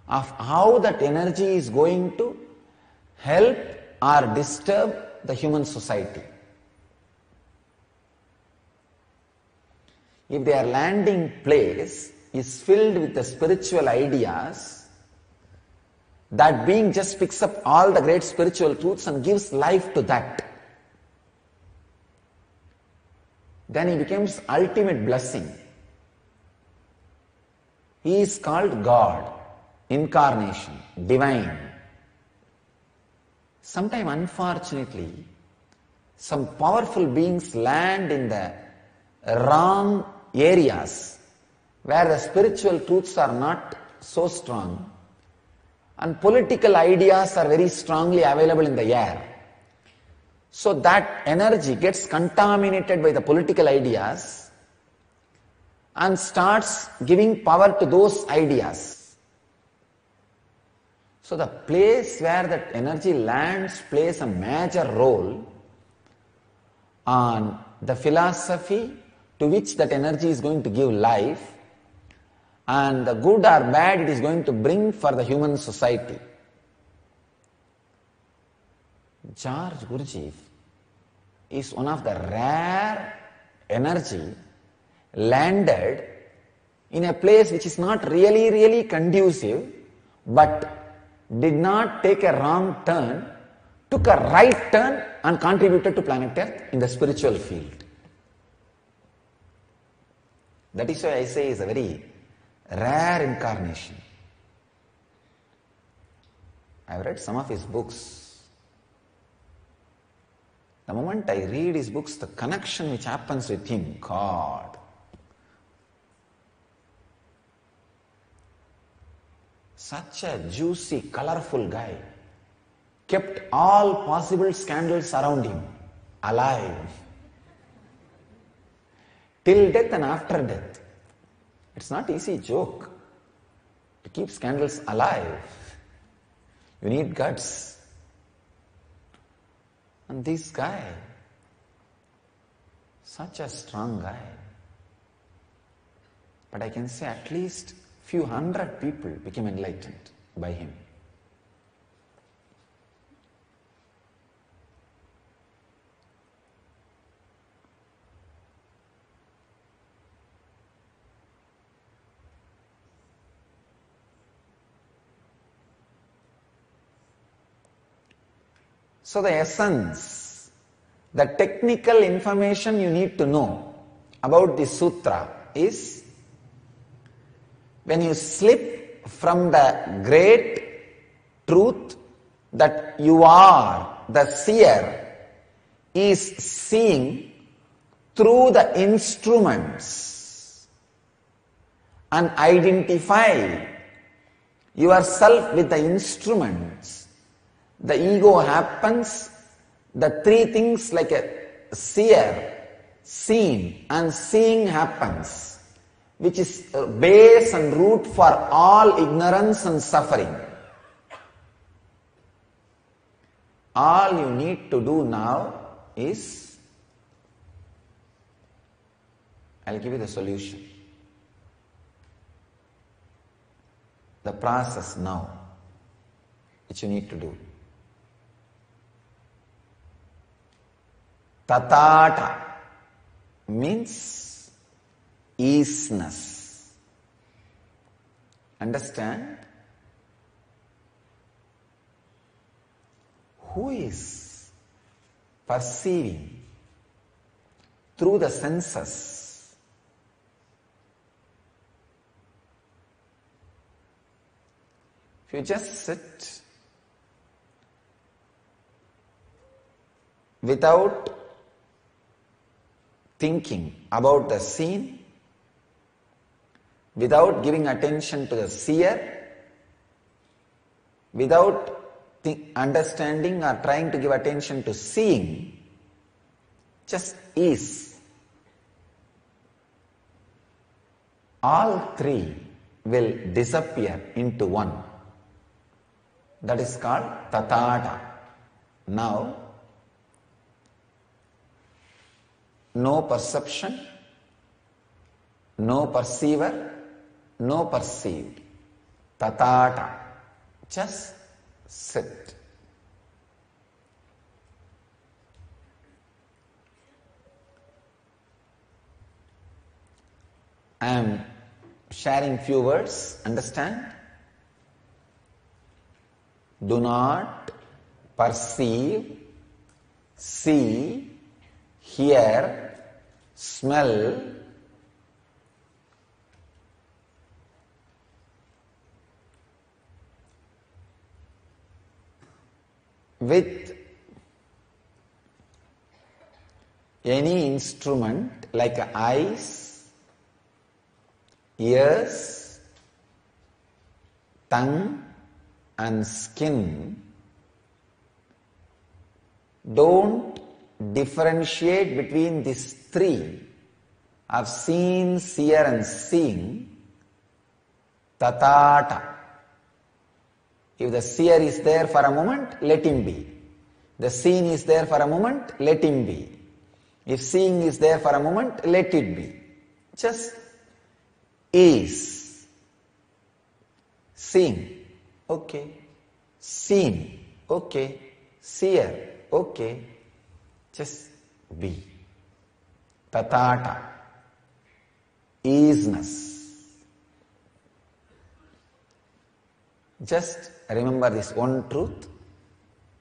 Speaker 3: of how that energy is going to help or disturb the human society. If their landing place is filled with the spiritual ideas, that being just picks up all the great spiritual truths and gives life to that. Then he becomes ultimate blessing. He is called God, incarnation, divine. Sometime unfortunately, some powerful beings land in the wrong areas where the spiritual truths are not so strong and political ideas are very strongly available in the air. So that energy gets contaminated by the political ideas and starts giving power to those ideas. So the place where that energy lands plays a major role on the philosophy to which that energy is going to give life and the good or bad it is going to bring for the human society. George Gurdjieff is one of the rare energy landed in a place which is not really conducive, but did not take a wrong turn, took a right turn and contributed to planet Earth in the spiritual field. That is why I say is a very rare incarnation. I have read some of his books. The moment I read his books, the connection which happens with him, God. Such a juicy, colorful guy. Kept all possible scandals around him alive. Till death and after death. It's not easy joke to keep scandals alive. You need guts. And this guy, such a strong guy. But I can say at least few hundred people became enlightened by him. So the essence, the technical information you need to know about the sutra is when you slip from the great truth that you are, the seer is seeing through the instruments and identify yourself with the instruments. The ego happens, the three things like a seer, seen and seeing happens, which is base and root for all ignorance and suffering. All you need to do now is, I'll give you the solution. The process now, which you need to do. Tatata means easiness. Understand? Who is perceiving through the senses? If you just sit without thinking about the scene, without giving attention to the seer, without understanding or trying to give attention to seeing, just is. All three will disappear into one. That is called tatata. Now, no perception, no perceiver, no perceived. Tatata. Just sit. I am sharing few words, understand? Do not perceive, see, hear, smell, with any instrument like eyes, ears, tongue and skin. Don't differentiate between these three of seen, seer and seeing. Tatata. If the seer is there for a moment, let him be. The seen is there for a moment, let him be. If seeing is there for a moment, let it be. Just is. Seeing, okay. Seen, okay. Seer, okay. Just be. Tatata. Isness. Just remember this one truth.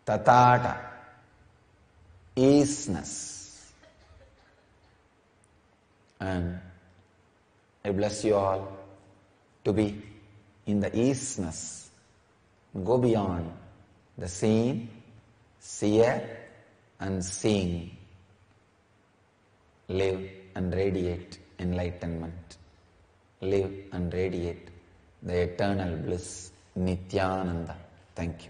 Speaker 3: Tatata. Isness. And I bless you all to be in the isness. Go beyond the seen, seer and seeing. Live and radiate enlightenment. Live and radiate the eternal bliss. Nithyananda. Thank you.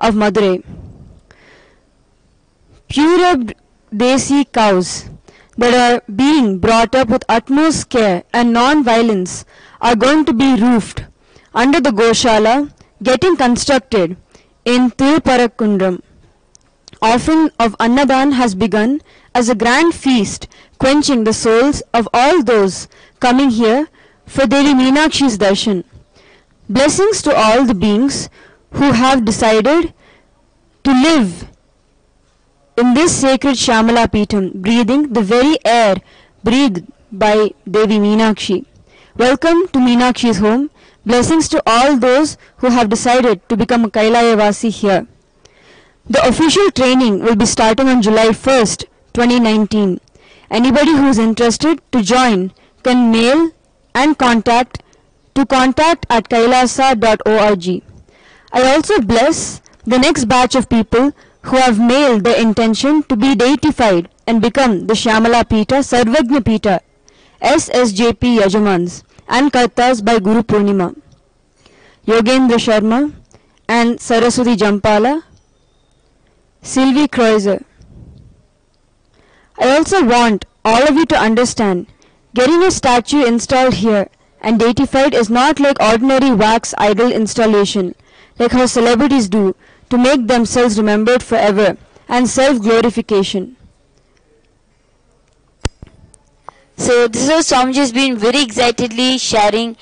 Speaker 1: of Madurai. Purebred Desi cows that are being brought up with utmost care and non-violence are going to be roofed under the Goshala getting constructed in Thiruparakundram. Offering of Annadan has begun as a grand feast quenching the souls of all those coming here for Devi Meenakshi's darshan. Blessings to all the beings who have decided to live in this sacred Shamala Peetham, breathing the very air breathed by Devi Meenakshi. Welcome to Meenakshi's home. Blessings to all those who have decided to become a Kailayavasi here. The official training will be starting on July 1st, 2019. Anybody who is interested to join can mail and contact at kailasa.org. I also bless the next batch of people who have mailed their intention to be deitified and become the Shamala Peeta Sarvagna Peeta SSJP Yajamans and Kartas by Guru Purnima. Yogendra Sharma and Saraswati Jampala, Sylvie Kreuzer. I also want all of you to understand, getting a statue installed here and deified is not like ordinary wax idol installation, like how celebrities do to make themselves remembered forever and self-glorification.
Speaker 2: So this is how Swamiji has been very excitedly sharing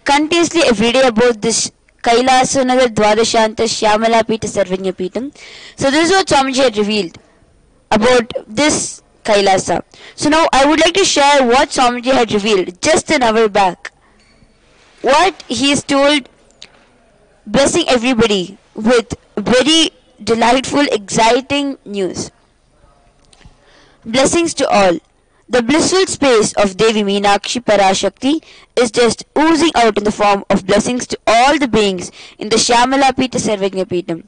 Speaker 2: continuously every day about this Kailasanada Dwadashanta Shyamala Peeta Sarvagna Peetam. So this is what Swamiji had revealed about this Kailasa. So now I would like to share what Swamiji had revealed just an hour back. What he is told, blessing everybody with very delightful, exciting news. Blessings to all. The blissful space of Devi Meenakshi Parashakti is just oozing out in the form of blessings to all the beings in the Shyamala Peeta Sarvagna Peetam.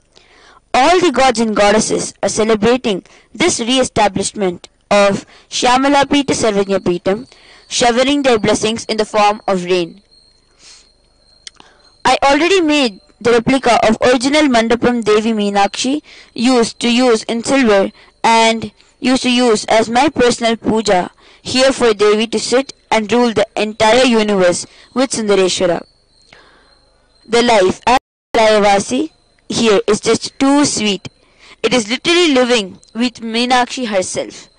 Speaker 2: All the gods and goddesses are celebrating this re-establishment of Shyamala Peeta Sarvagna Peetam, showering their blessings in the form of rain. I already made the replica of original Mandapam Devi Meenakshi used to use in silver and used to use as my personal puja here for Devi to sit and rule the entire universe with Sundareshwara. The life as Kailayavasi here is just too sweet. It is literally living with Meenakshi herself.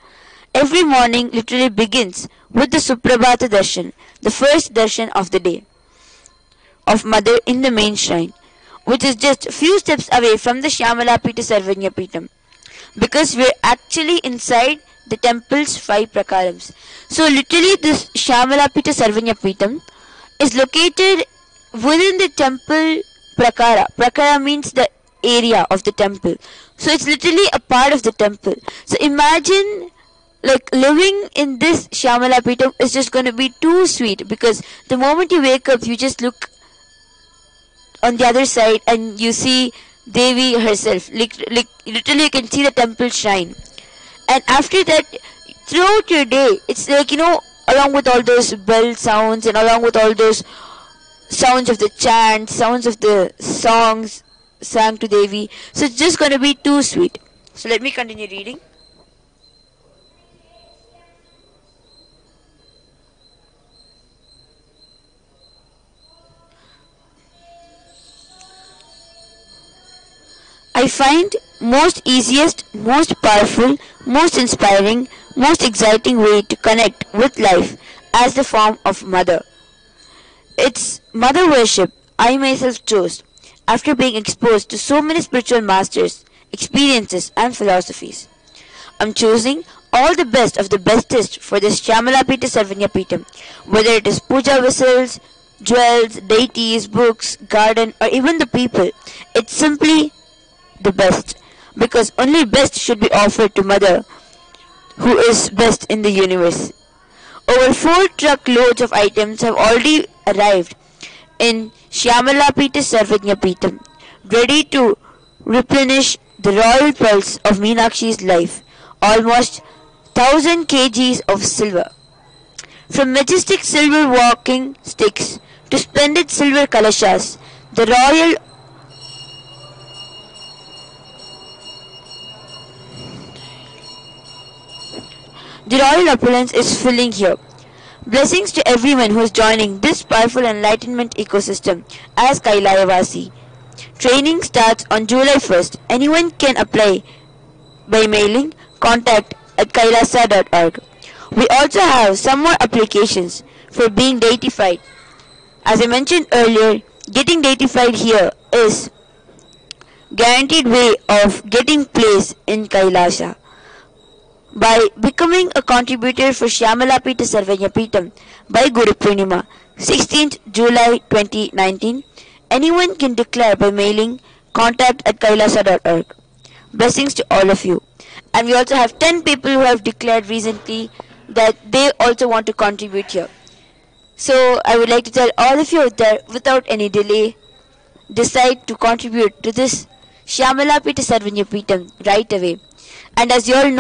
Speaker 2: Every morning literally begins with the Suprabhata Darshan, the first darshan of the day, of Mother in the main shrine, which is just a few steps away from the Shyamala Peeta Sarvagna Peetam, because we're actually inside the temple's 5 prakarams. So literally this Shyamala Peeta Sarvagna Peetam is located within the temple prakara. Prakara means the area of the temple. So it's literally a part of the temple. So imagine like living in this Shyamala Peetam is just going to be too sweet, because the moment you wake up you just look on the other side and you see Devi herself. Literally you can see the temple shrine. And after that, throughout your day, it's like, along with all those bell sounds and along with all those sounds of the chant, sounds of the songs sang to Devi. So it's just going to be too sweet. So let me continue reading. I find most easiest, most powerful, most inspiring, most exciting way to connect with life as the form of mother. It's mother worship I myself chose after being exposed to so many spiritual masters, experiences and philosophies. I'm choosing all the best of the bestest for this Shyamala Peeta Sarvagna Peetam, whether it is puja vessels, jewels, deities, books, garden or even the people. It's simply the best, because only best should be offered to Mother, who is best in the universe. Over 4 truckloads of items have already arrived in Shyamala Peeta Sarvagna Peetam, ready to replenish the royal pulse of Meenakshi's life, almost 1000 kgs of silver. From majestic silver walking sticks to splendid silver kalashas, the royal The royal opulence is filling here. Blessings to everyone who is joining this powerful enlightenment ecosystem as Kailayavasi. Training starts on July 1st. Anyone can apply by mailing contact@kailasa.org. We also have some more applications for being deified. As I mentioned earlier, getting deified here is guaranteed way of getting place in Kailasa. By becoming a contributor for Shyamalapita Sarvanyapitam by Guru Purnima, 16th July 2019, anyone can declare by mailing contact@kailasa.org. Blessings to all of you. And we also have 10 people who have declared recently that they also want to contribute here. So I would like to tell all of you out there, without any delay, decide to contribute to this Shyamalapita Sarvanyapitam right away. And as you all know,